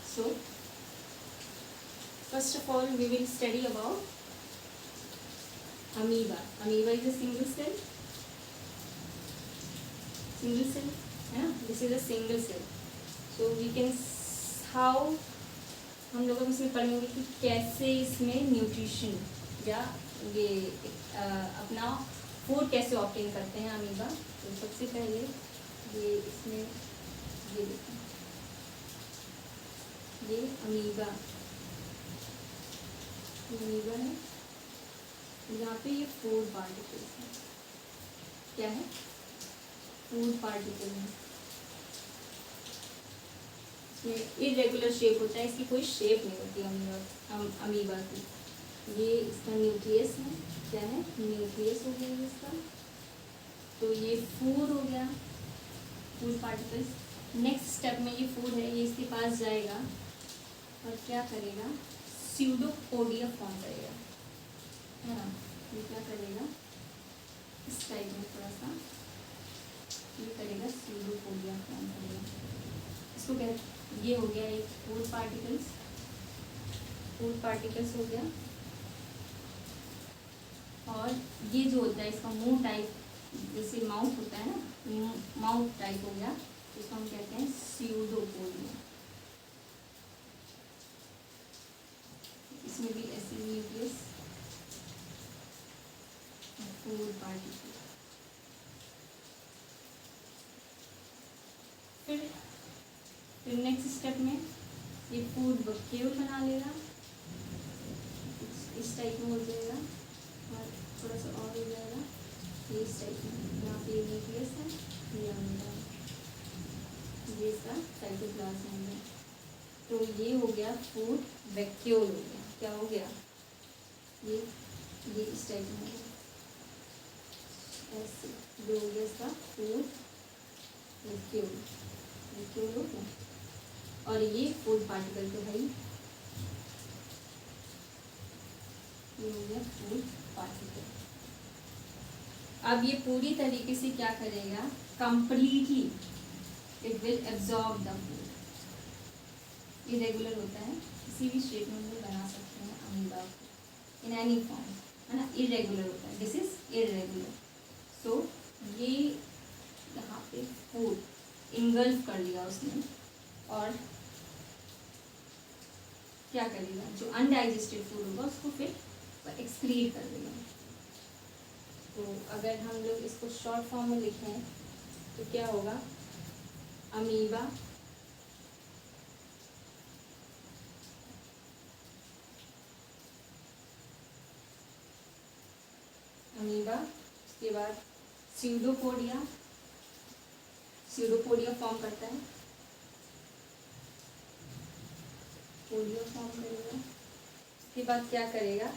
So first of all we will study about amoeba. Amoeba is a single cell, है ना, this is a single cell. So we can how हम लोग इसमें पढ़ेंगे कि कैसे इसमें nutrition या ये अपना फूड कैसे ऑब्टेन करते हैं अमीबा। तो सबसे पहले ये इसमें ये देखें, ये अमीबा है, यहाँ पे ये फूड पार्टिकल्स है। क्या है, फूड पार्टिकल है। इसमें इरेगुलर शेप होता है, इसकी कोई शेप नहीं होती अमीबा की। ये इसका न्यूक्लियस है, क्या है, न्यूक्लियस हो गया इसका, तो ये फूड हो गया, फूड पार्टिकल्स। नेक्स्ट स्टेप में ये फूड है, ये इसके पास जाएगा और क्या करेगा, स्यूडोपोडिया फॉर्म करेगा, है ना। ये क्या करेगा, इस टाइप में थोड़ा सा ये करेगा, स्यूडोपोडिया फॉर्म करेगा। इसको क्या, ये हो गया एक फूड पार्टिकल्स, फूड पार्टिकल्स हो गया। और ये जो होता है इसका मुंह टाइप, जैसे माउथ होता है ना, माउथ टाइप हो गया, इसको हम कहते हैं स्यूडोपोडिया। इसमें भी ऐसे न्यूक्लियस, फूड पार्टिकल। फिर नेक्स्ट स्टेप में ये फूड वैक्यूल बना लेगा, इस टाइप में हो जाएगा, और थोड़ा सा और हो जाएगा ये इस टाइप में। यहाँ पे न्यूक्लियस है, ये अमीबा, ये इसका साइटोप्लाज्म हो गया। तो ये हो गया फूड वैक्यूल हो गया। क्या हो गया, ये इस टाइप में हो गया, ऐसे जो हो गया इसका फूड वैक्यूल, वैक्यूल हो गया। और ये फूड पार्टिकल तो है, ये हो गया फूड पार्टिकल। अब ये पूरी तरीके से क्या करेगा, completely it will absorb the food. Irregular होता है, किसी भी शेप में हम लोग बना सकते हैं अमीबा इन एनी फॉर्म, है ना। इरेगुलर होता है, दिस इज इरेगुलर। सो ये यहाँ पे फूड इनगल्फ कर लिया उसने, और क्या करेगा, जो अनडाइजेस्टेड फूड होगा उसको फिर एक्सक्रीट कर देगा। तो अगर हम लोग इसको शॉर्ट फॉर्म में लिखें तो क्या होगा, अमीबा उसके बाद स्यूडोपोडिया, स्यूडोपोडिया फॉर्म करता है, पोडिया फॉर्म करेगा। उसके बाद क्या करेगा,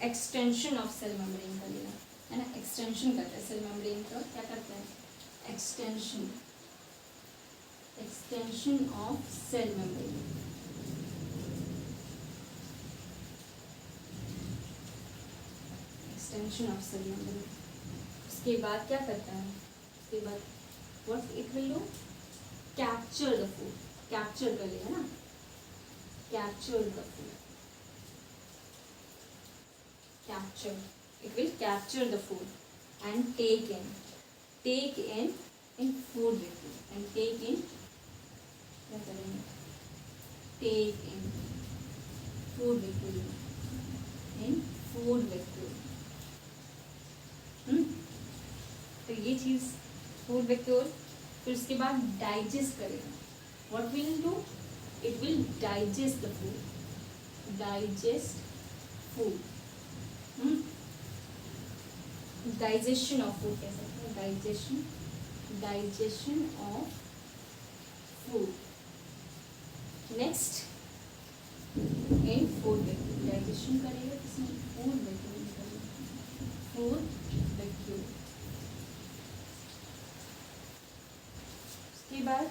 एक्सटेंशन ऑफ सेल मेम्ब्रेन करेगा, है ना। एक्सटेंशन करता है सेल मेम्ब्रेन का, क्या करता है, extension, extension of cell membrane. Extension of cell membrane. उसके बाद क्या करता है, उसके बाद what it will do, capture the food, capture कर लेगा ना, capture the food, capture, it will capture the food and take in food vacuole, and take in, क्या करेंगे, take in food vacuole, in food vacuole। तो ये चीज़ food vacuole. फिर उसके बाद डाइजेस्ट करेगा, what will it do, it will digest the food, digest food, digestion of food कह सकते हैं, digestion, digestion of food. Next in food vacuole, digestion करेगा किसमें, फूड वैक्यूल करेगा, फूड वैक्यूल। उसके बाद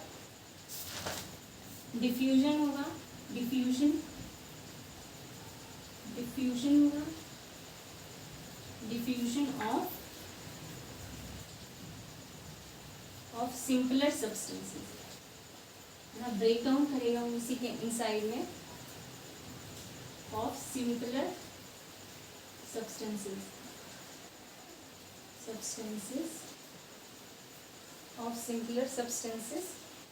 डिफ्यूजन होगा, डिफ्यूजन, डिफ्यूजन होगा, डिफ्यूजन ऑफ सिंपलर सब्सटेंसेस, है ना। ब्रेक डाउन करेगा उसी के इनसाइड में of simpler substances, substances of simpler substances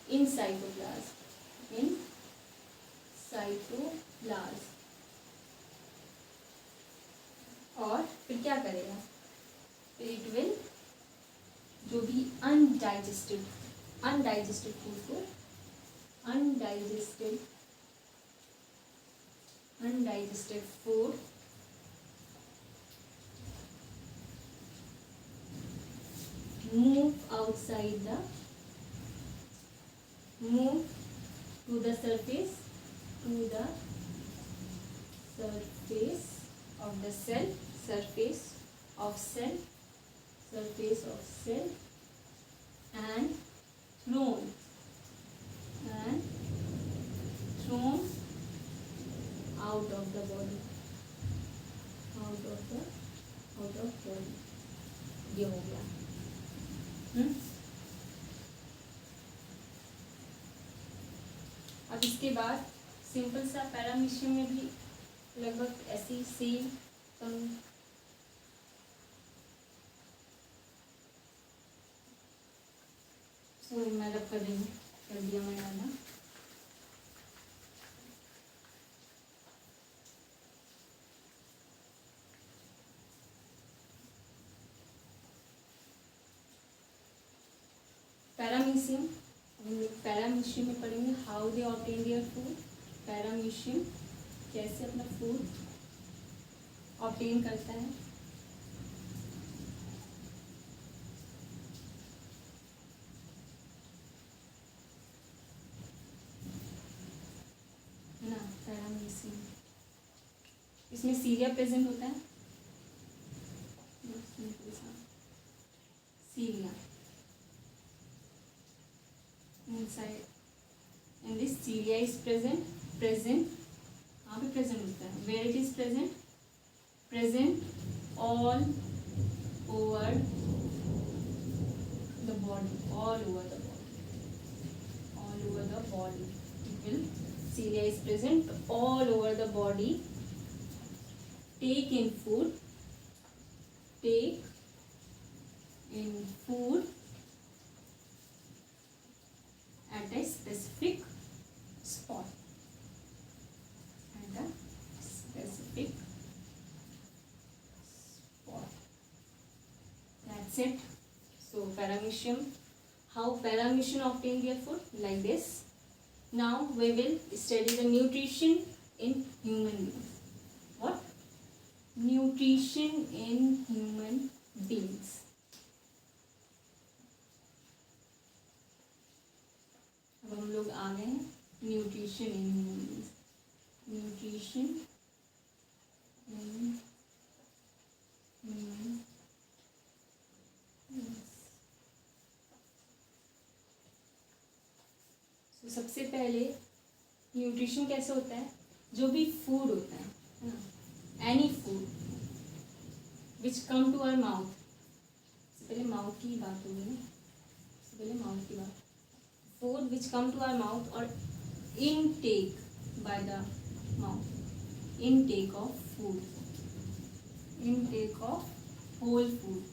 in cytoplasm, in cytoplasm. और फिर क्या करेगा, फिर इट विल, जो भी अनडाइजेस्टेड फूड को, undigested food move outside the, move to the surface, to the surface of the cell, surface of cell, surface of cell and thrown out of the body, out of body. ये हो गया. अब इसके बाद simple सा paramecium में भी लगभग ऐसी सेम मैं रब कर रही हूँ, कर दिया मैं वाला. पैरामीशियम, हम लोग पैरामीशियम में पढ़ेंगे how they obtain their food. Paramecium कैसे अपना फूड ऑब्टेन करता है. ना पैरामीशियम, इसमें सीरिया प्रेजेंट होता है. Syria inside, and this cilia is present यहाँ पे present होता है. Where it is present all over the body, all over the body. It will, cilia is present all over the body. Take in food at a specific spot. That's it. So paramecium, how paramecium obtain their food? Like this. Now we will study the nutrition in human beings. What? Nutrition in human beings. अब हम लोग आ गए हैं nutrition in human beings. Nutrition in human beings. तो सबसे पहले nutrition कैसे होता है. जो भी फूड होता है ना, any food which come to our mouth. सबसे पहले माउथ की बात होगी ना, सबसे पहले माउथ की बात. Food which come to our mouth or intake by the mouth. Intake of food. Intake of whole food.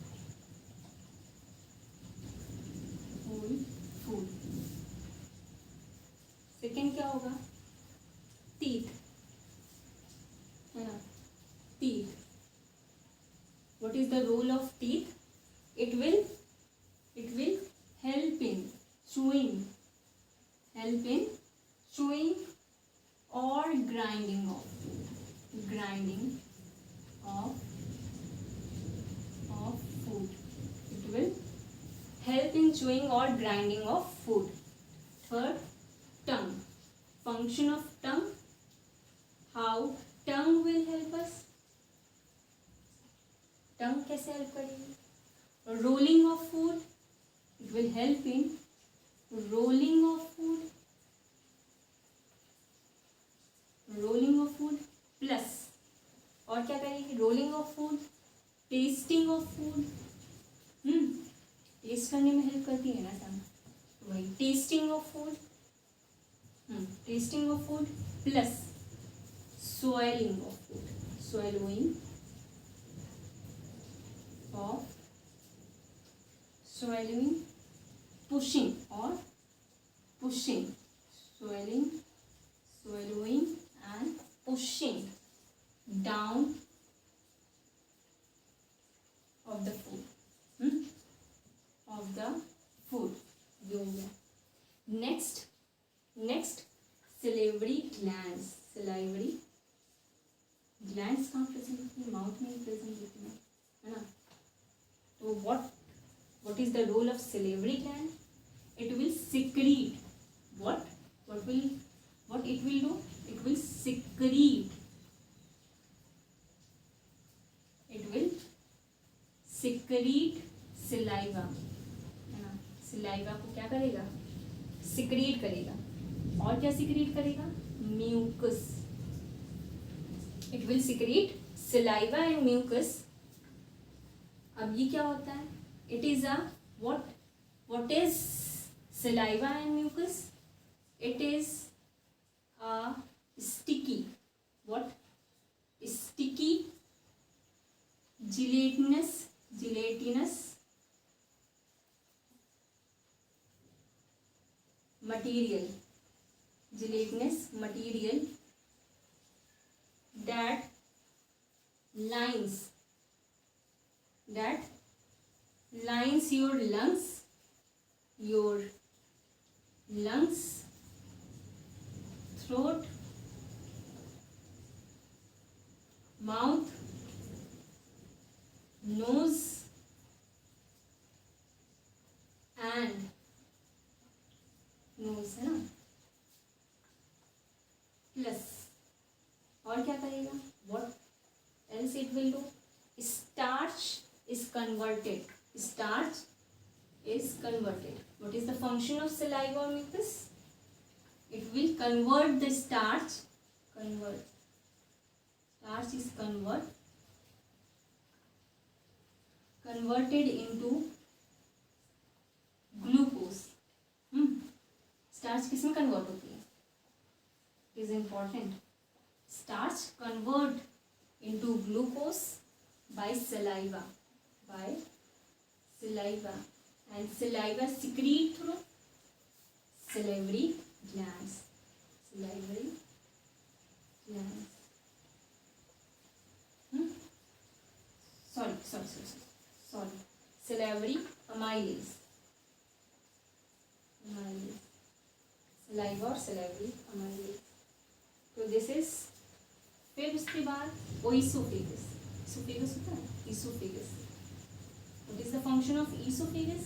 Whole food. Second क्या होगा? Teeth. है ना? Teeth. What is the role of teeth? It will help in chewing or grinding of food. It will help in chewing or grinding of food. Third, tongue. Function of tongue. How tongue will help us? Tongue कैसे help करेगी? Rolling of food. It will help in rolling of food. Plus और क्या करेगी? Rolling of food, testing of food. Test करने में help करती है ना सब. वही testing of food. Testing of food plus swallowing of food. Swallowing, pushing or pushing. Swallowing and pushing down of the food. ये हो गया. Next salivary glands. Glands कहाँ प्रेजेंट होती है? माउथ में ही प्रेजेंट होती है ना. तो what is the role of salivary gland? It will secrete. What it will do? It will secrete. Saliva, है ना, सिलाइवा को क्या करेगा, सिक्रीट करेगा। और क्या सिक्रीट करेगा, mucus, it will secrete saliva and mucus. अब ये क्या होता है, it is a what is saliva and mucus? It is a sticky, what, sticky gelatinous material, gelatinous material that lines your lungs, throat, mouth, nose and nose, है ना, plus और क्या करेगा, what else it will do, starch is converted, what is the function of saliva or mucus, it will convert the starch is converted into glucose. Starch किस में convert होती है, it is important, starch convert into glucose by saliva and saliva secrete through salivary glands, sorry salivary amylase, saliva और salivary amylase। तो this is, फिर उसके बाद oesophagus, होता है oesophagus. What is the function of esophagus?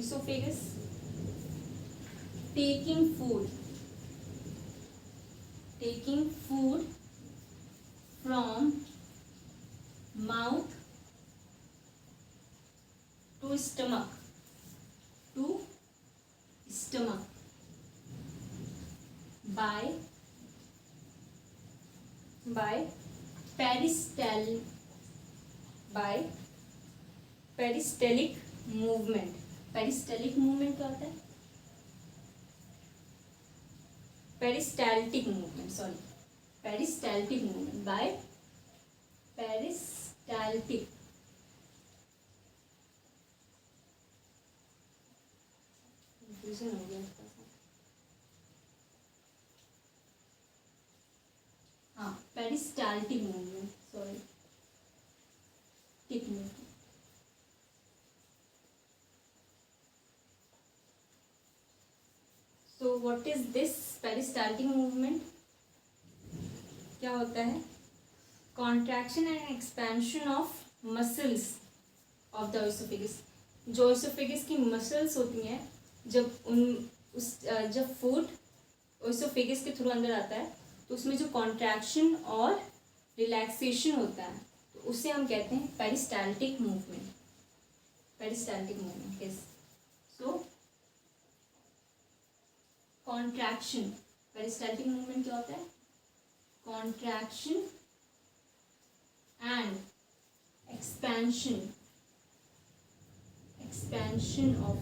Esophagus taking food from mouth to stomach by peristaltic movement. Peristaltic movement क्या होता है, peristaltic movement by peristaltic, confusion हो गया इसका, हाँ peristaltic movement, sorry tick movement. So what is this peristaltic movement? क्या होता है, contraction and expansion of muscles of the esophagus। जो esophagus की muscles होती हैं, जब food esophagus के थ्रू अंदर आता है तो उसमें जो contraction और relaxation होता है तो उसे हम कहते हैं peristaltic movement। yes। So contraction, peristaltic movement क्या होता है, contraction and expansion of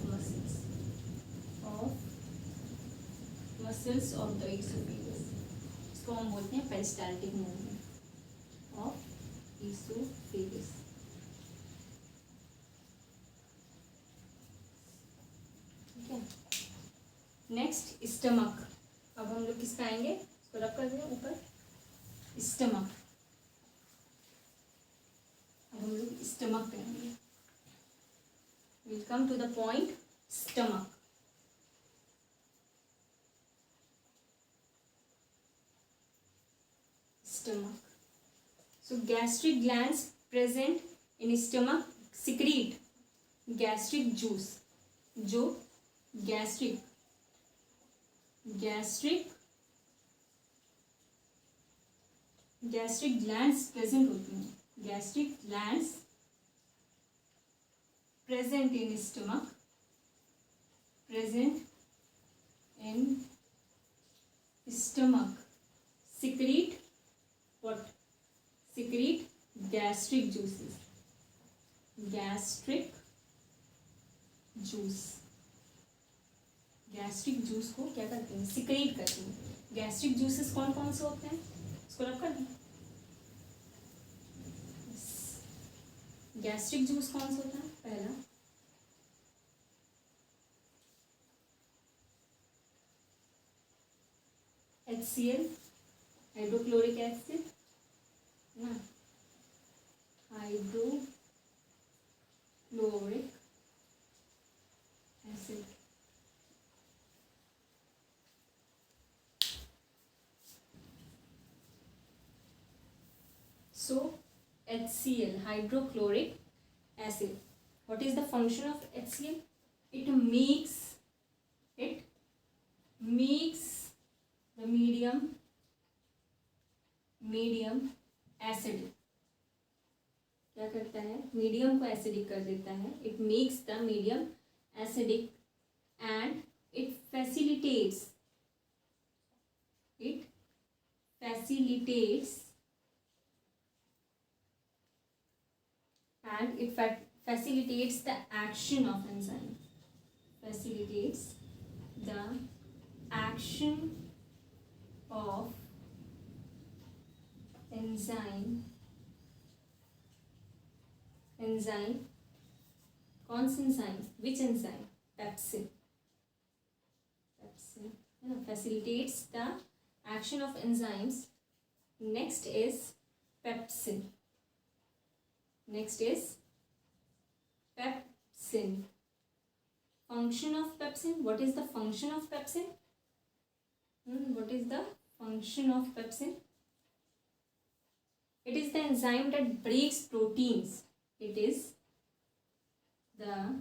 muscles of the oesophagus, इसको हम बोलते हैं पेरिस्टाल्टिक मूवमेंट ऑफ इसोफेगस। ठीक है, नेक्स्ट स्टमक। अब हम लोग किस पे आएंगे, इसको रब कर दें ऊपर, स्टमक। अब हम लोग स्टमक पे आएंगे, will come to the point stomach. So gastric glands present in stomach secrete gastric juice, जो gastric glands present होती हैं, gastric glands present in stomach, present in stomach, secrete what? Secrete gastric juices, gastric juice, gastric juice को क्या करते हैं? Secrete करते हैं. Gastric juices कौन कौन से होते हैं? इसको रख कर दें. गैस्ट्रिक जूस कौन सा होता है? पहला HCl, हाइड्रोक्लोरिक एसिड ना, hydrochloric acid. So HCl, hydrochloric acid. What is the function of HCl? It makes the medium acidic. क्या करता है? मीडियम को एसिडिक कर देता है. It makes the medium acidic and it facilitates the action of enzyme. Facilitates the action of enzyme. कौन सा enzyme? Which enzyme? Pepsin. Facilitates the action of enzymes. Next is pepsin. Function of pepsin. What is the function of pepsin? What is the function of pepsin? It is the enzyme that breaks proteins. It is the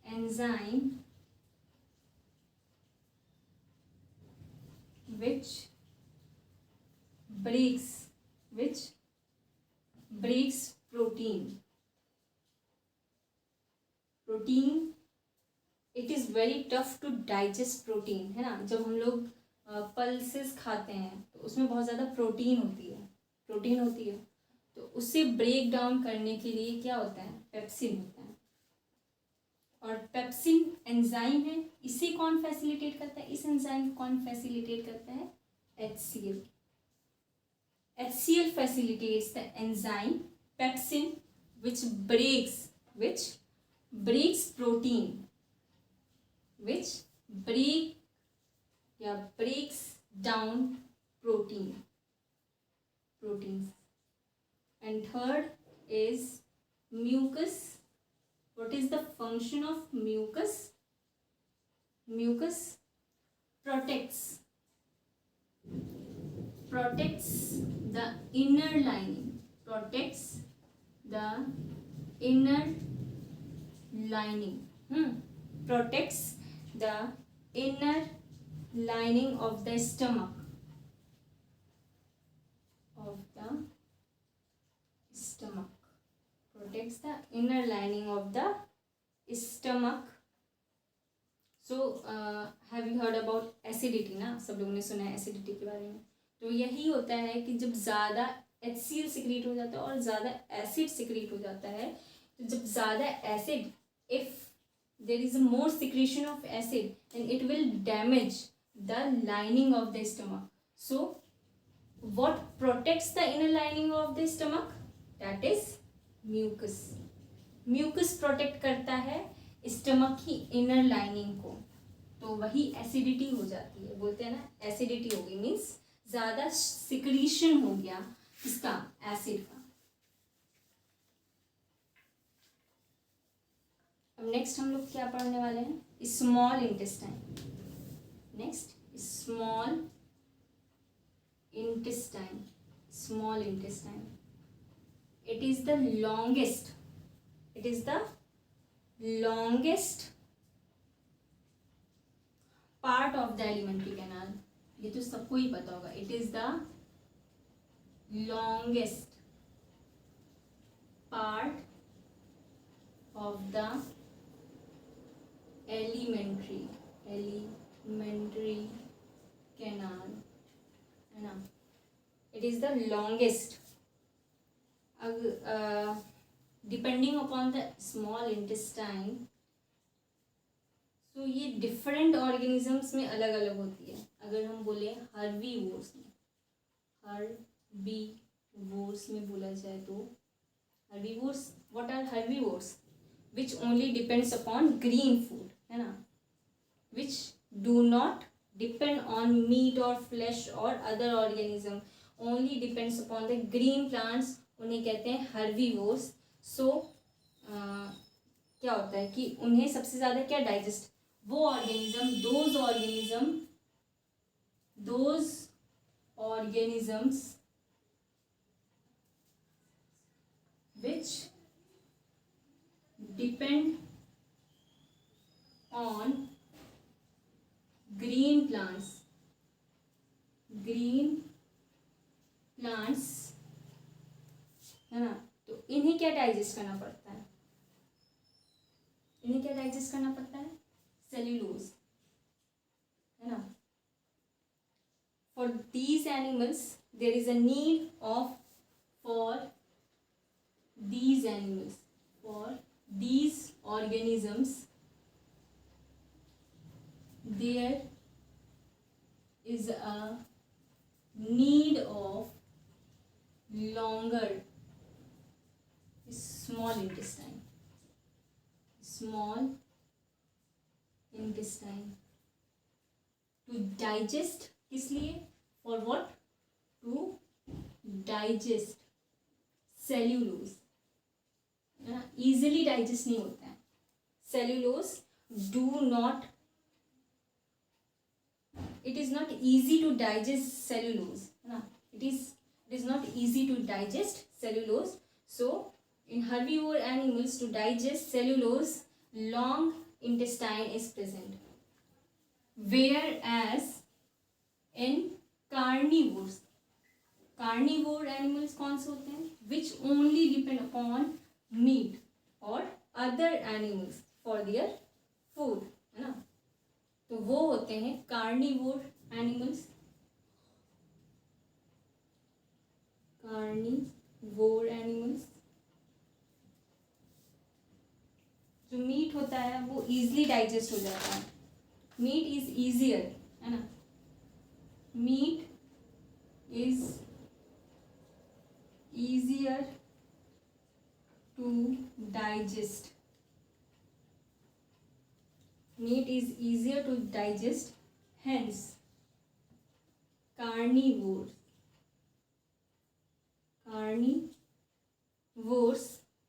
enzyme which breaks protein. It is very tough to digest protein, है ना. जब हम लोग pulses खाते हैं तो उसमें बहुत ज़्यादा प्रोटीन होती है, तो उसे ब्रेक डाउन करने के लिए क्या होता है? पेप्सिन होता है. और पेप्सिन एंजाइम है. इसे कौन फैसिलिटेट करता है? इस एंजाइम कौन फैसिलिटेट करता है? HCl. HCl facilitates the enzyme pepsin which breaks protein, breaks down proteins. And third is mucus. What is the function of mucus? Mucus protects the inner lining. Protects the inner lining of the stomach. Protects the inner lining of the stomach. So have you heard about acidity ना? सब लोगों ने सुना है acidity के बारे में. तो यही होता है कि जब ज़्यादा HCl सिक्रीट हो जाता है और ज़्यादा एसिड सिक्रीट हो जाता है, तो जब ज़्यादा acid, if there is more secretion of acid and it will damage the lining of the stomach. So what protects the inner lining of the stomach? That is mucus. Mucus protect करता है stomach की inner lining को. तो वही acidity हो जाती है. बोलते हैं ना एसिडिटी हो गई, मीन्स ज़्यादा सिक्रीशन हो गया इसका, एसिड का. अब नेक्स्ट हम लोग क्या पढ़ने वाले हैं? Small intestine. Next small intestine. It is the longest part of the alimentary canal. ये तो सबको ही पता होगा. It is the longest part of the elementary canal, है ना. It is the longest. Depending upon the small intestine, तो ये different organisms में अलग अलग होती है. अगर हम बोले हर्बीवोर्स में बोला जाए तो herbivores, what are herbivores? Which only depends upon green food, है ना, which do not depend on meat और फ्लैश और other organism, only depends upon the green plants, उन्हें कहते हैं हर्बीवोर्स. सो क्या होता है कि उन्हें सबसे ज़्यादा क्या डाइजेस्ट, वो organism, those organisms which depend on green plants है ना. तो इन्हें क्या डाइजेस्ट करना पड़ता है? सेल्यूलोज, है ना. For these animals there is a need of, for these organisms there is a need of longer small intestine to digest. किस लिए? for what? to digest cellulose. Easily digest नहीं होता है cellulose. Do not, it is not easy to digest cellulose, है ना. It is not easy to digest cellulose. So in herbivore animals to digest cellulose long intestine is present, whereas in carnivores. Carnivore animals कौन से होते हैं? Which only depend upon meat और other animals for their food, है ना. तो वो होते हैं कार्निवोर एनिमल्स. जो मीट होता है वो इजीली डाइजेस्ट हो जाता है. मीट इज ईजियर, है ना. Meat is easier to digest. Meat is easier to digest, hence carnivores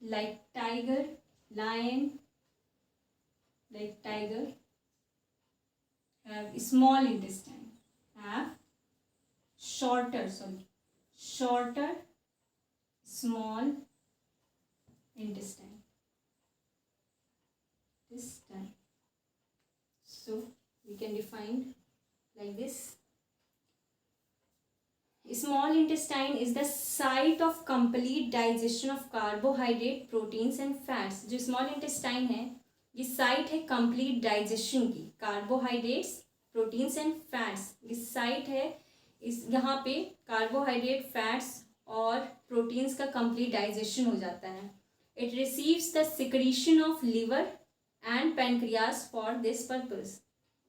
like tiger, lion, have small intestine, have shorter small intestine. So we can define like this. Small intestine is the site of complete digestion of carbohydrate, proteins and fats. जो small intestine है ये site है complete digestion की. Carbohydrates, proteins and fats, इस site है. इस यहाँ पे कार्बोहाइड्रेट, फैट्स और प्रोटीन्स का कंप्लीट डाइजेशन हो जाता है. It receives the secretion of liver and pancreas for this purpose.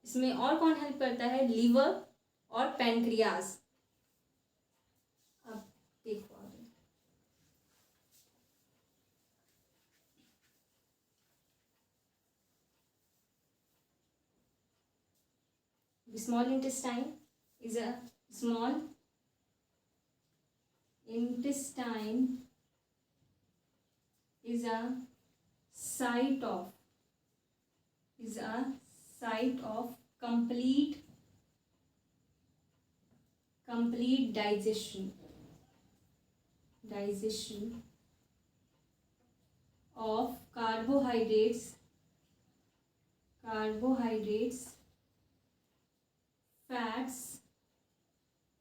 इसमें और कौन हेल्प करता है? लिवर और पैनक्रियास. अब देखो the small intestine is a small intestine is a site of complete digestion of carbohydrates, fats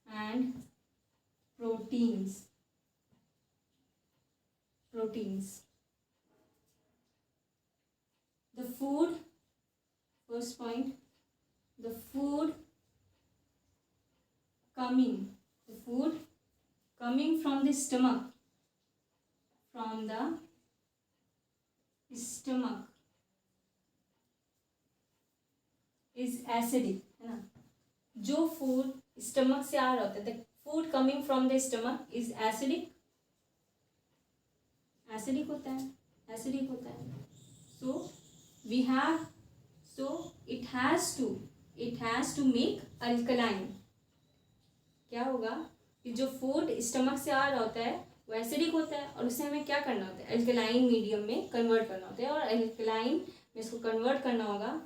and proteins. proteins. The food, first point, the food coming from the stomach, is acidic, है ना. जो food stomach से आ रहा होता है, the food coming from the stomach is acidic होता है. So it has to make alkaline. क्या होगा कि जो फूड स्टमक से आ रहा होता है वो एसिडिक होता है और उसे हमें क्या करना होता है, अल्कलाइन मीडियम में कन्वर्ट करना होता है. और अल्कलाइन में इसको कन्वर्ट करना होगा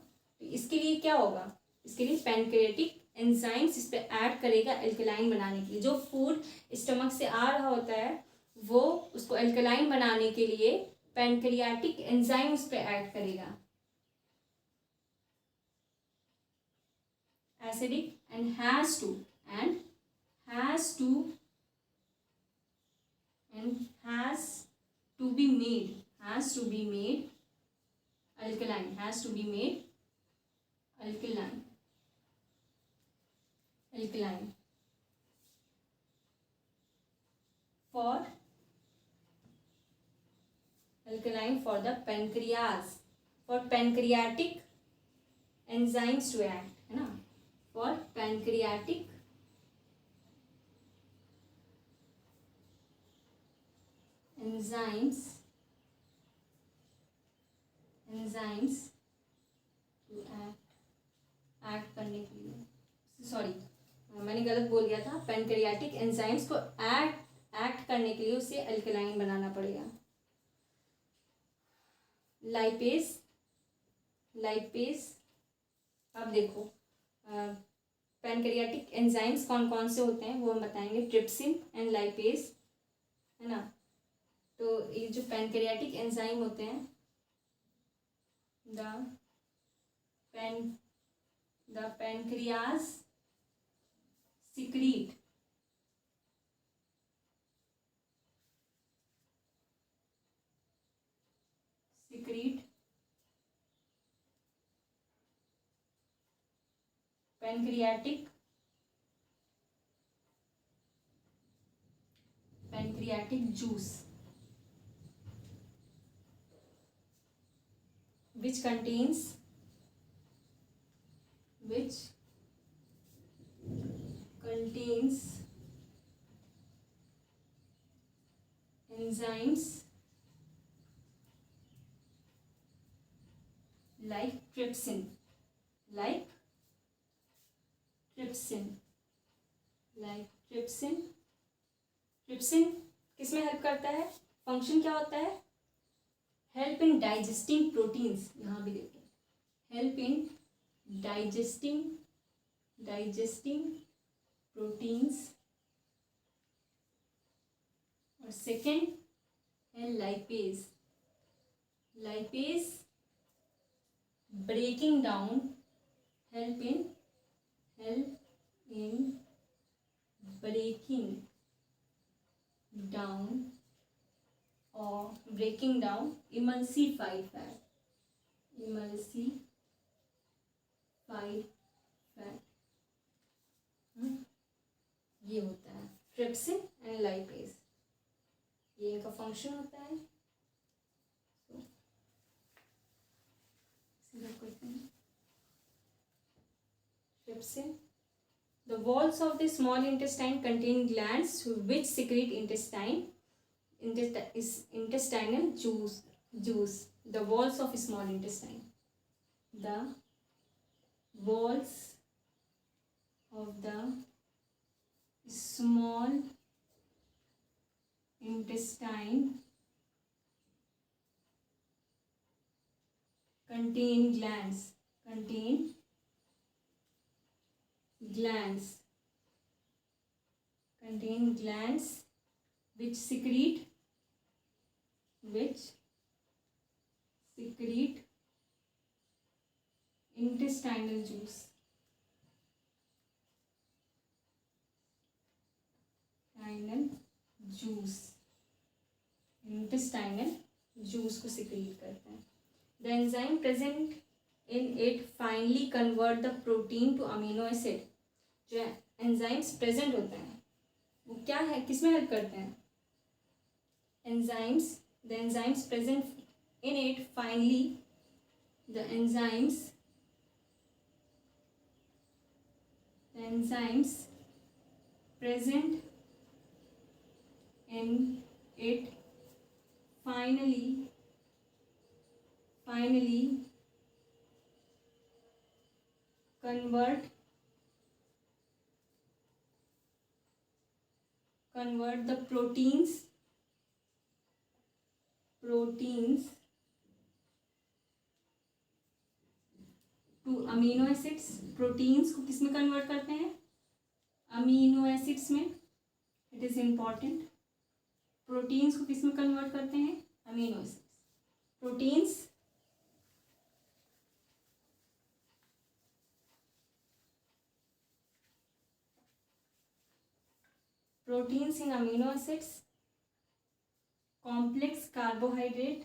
तो इसके लिए क्या होगा, इसके लिए पैनक्रियाटिक एंजाइम्स इस पर ऐड करेगा अल्कलाइन बनाने के लिए. जो फूड स्टमक से आ रहा होता है वो उसको अल्कलाइन बनाने के लिए पैनक्रियाटिक एंजाइम उस पर ऐड करेगा. Acidic and has to be made alkaline, for the pancreas, for pancreatic enzymes to act, है ना. For pancreatic enzymes to act करने के लिए, सॉरी मैंने गलत बोल गया था. पैनक्रियाटिक एंजाइम्स को एक्ट करने के लिए उसे अल्कलाइन बनाना पड़ेगा. लाइपेज. अब देखो पैनक्रियाटिक एंजाइम्स कौन कौन से होते हैं वो हम बताएंगे. ट्रिप्सिन एंड लाइपेज, है ना. तो ये जो पैनक्रियाटिक एंजाइम होते हैं, the pancreas secrete pancreatic juice which contains enzymes like trypsin. Trypsin किस में हेल्प करता है, फंक्शन क्या होता है, हेल्प इन डाइजेस्टिंग प्रोटीन्स. यहाँ भी देखिए, हेल्प इन डाइजेस्टिंग प्रोटीन्स. और सेकेंड है lipase. Breaking down, help in breaking down emulsified fat. ये होता है ट्रिप्सिन एंड लाइपेज, ये इनका फंक्शन होता है. Trypsin. The walls of the small intestine contain glands which secrete intestinal juice. The walls of small intestine. The walls of the small intestine contain glands which secrete intestinal juice. Intestinal juice, intestinal juice को secrete करते हैं. The enzyme present in it finally convert the protein to amino acid. जो enzymes present होते हैं वो क्या है, किस में हेल्प करते हैं? Enzymes, the enzymes present in it finally, the enzymes present in it finally convert the proteins to amino acids. Proteins को किस में कन्वर्ट करते हैं? अमीनो एसिड्स में. It is important. प्रोटीन्स को किस में कन्वर्ट करते हैं? Amino acids. Proteins in amino acids, complex carbohydrate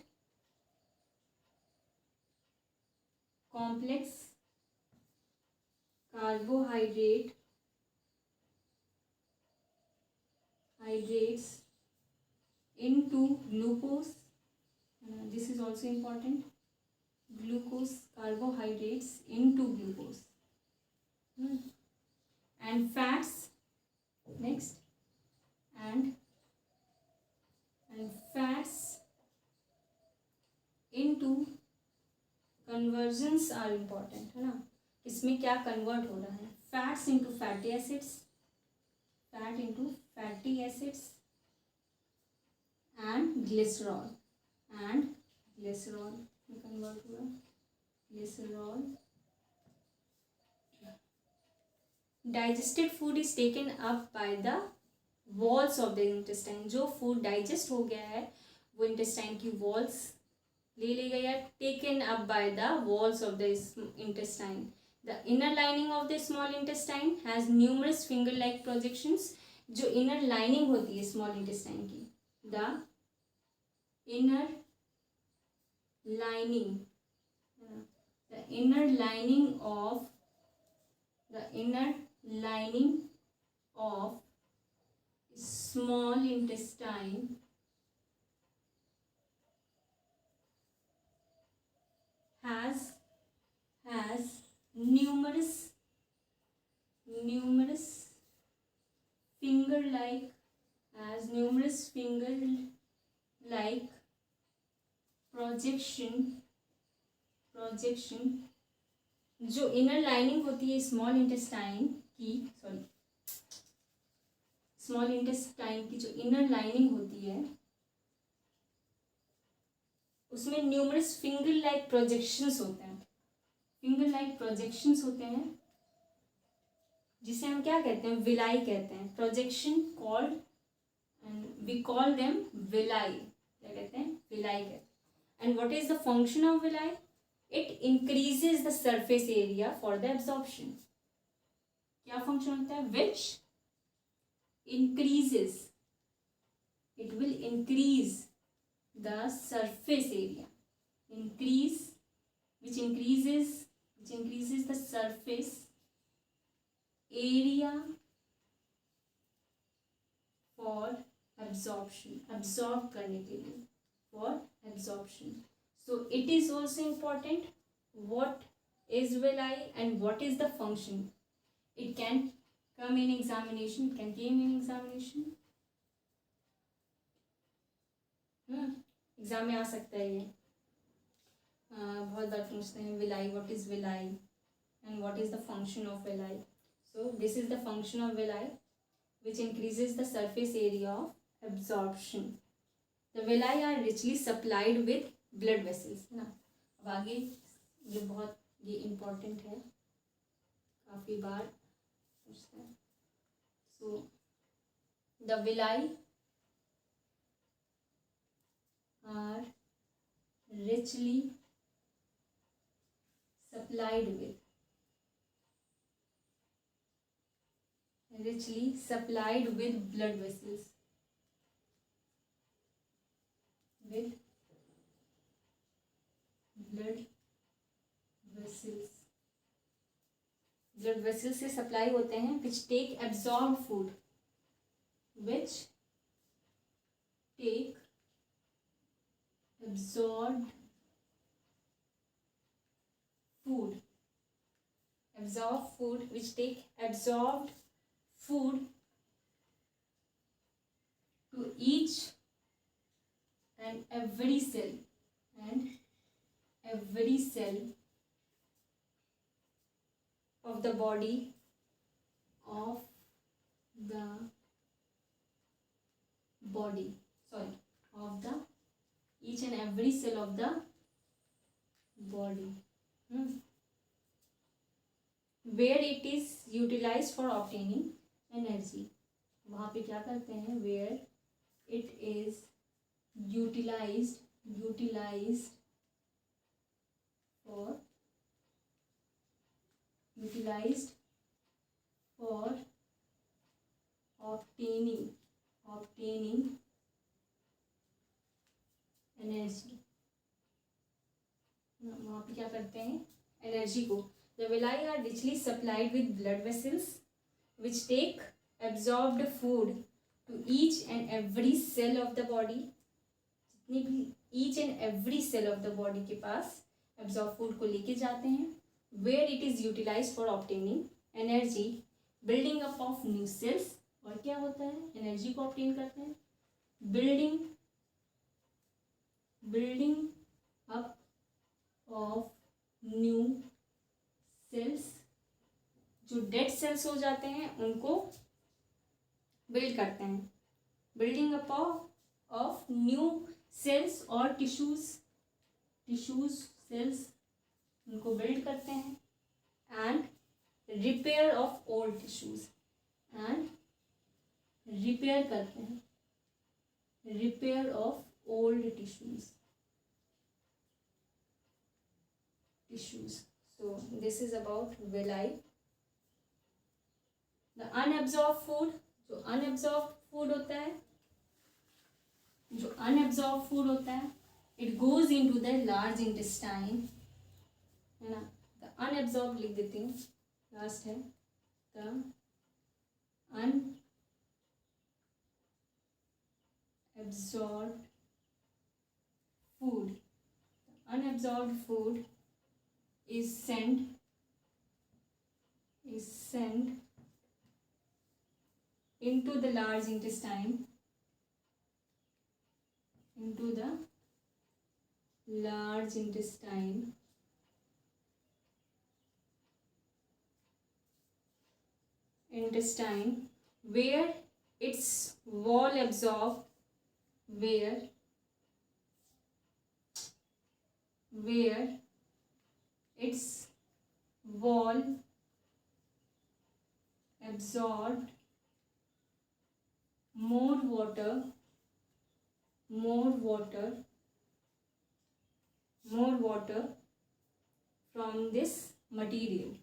hydrates into glucose. This is also important. Glucose, carbohydrates into glucose. And fats next. And fats into conversions are important, है ना. इसमें क्या convert हो रहा है? Fats into fatty acids, fat into fatty acids and glycerol में convert हुआ. Glycerol. Digested food is taken up by the walls of the intestine. जो फूड डाइजेस्ट हो गया है वो इंटेस्टाइन की वॉल्स ले गया. Taken up by the walls of the intestine. The inner lining of the small intestine has numerous finger like projections. जो inner lining होती है स्मॉल इंटेस्टाइन की, the inner lining of small intestine has numerous finger like projection. जो inner lining होती है small intestine की जो inner lining होती है उसमें न्यूमरस फिंगर लाइक प्रोजेक्शंस होते हैं. जिसे हम क्या कहते हैं? विलाई कहते हैं. Projection called, and we call them villi. क्या कहते हैं? विलाई कहते हैं. And what is the function of villi? It increases the surface area for the absorption. क्या फंक्शन होता है? विच increases, it will increase the surface area, which increases the surface area for absorption, absorb करने के लिए, for absorption. So it is also important what is villi and what is the function. It can come in examination, it can came in examination. Exam में आ सकता है ये. बहुत बार पूछते हैं villi, what is villi and what is the function of villi. So this is the function of villi which increases the surface area of absorption. The villi are richly supplied with blood vessels, है ना. अब आगे ये important है, काफ़ी बार. So the villi are richly supplied with blood vessels. with blood vessels. Blood vessel से supply होते हैं which take absorb food, which take absorb food, absorb food, which take absorbed food to each and every cell, and every cell of the body, of the body, sorry, of the each and every cell of the body, where it is utilized for obtaining energy. वहाँ पे क्या करते हैं, where it is utilized for obtaining energy. वहाँ पे क्या करते हैं, एनर्जी को. The villi are richly supplied with blood vessels which take absorbed food to each and every cell of the body. जितनी भी each and every cell of the body के पास absorb food को लेके जाते हैं. Where it is utilized for obtaining energy, building up of new cells. और क्या होता है, एनर्जी को obtain करते हैं, building up of new cells. जो डेड सेल्स हो जाते हैं उनको बिल्ड करते हैं. Building up of new cells और टिश्यूज सेल्स उनको बिल्ड करते हैं. And repair of old tissues, and repair करते हैं, repair of old tissues. So this is about villi. The unabsorbed food, जो unabsorbed food होता है, it goes into the large intestine, है ना. The unabsorbed लिख देती हूँ, लास्ट है. The unabsorbed food is sent into the large intestine, where its wall absorb, where its wall absorbed more water from this material,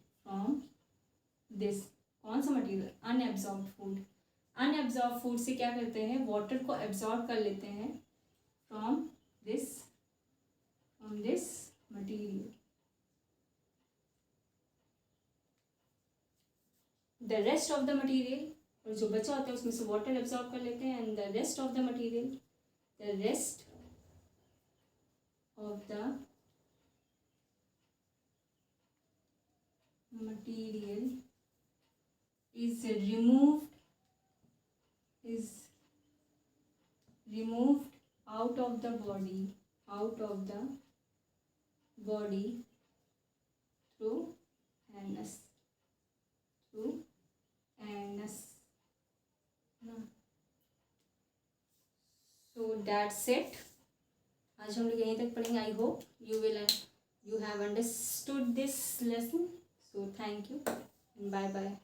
कौन सा material, unabsorbed food. Unabsorbed food से क्या करते हैं, वाटर को एब्जॉर्ब कर लेते हैं from this material. The rest of the material, और जो बचा होता है उसमें से वाटर एब्जॉर्ब कर लेते हैं. And the rest of the material, is removed out of the body through anus. So that's it. आज हम लोग यहीं तक पढ़ेंगे. I hope you have understood this lesson. So thank you and bye bye.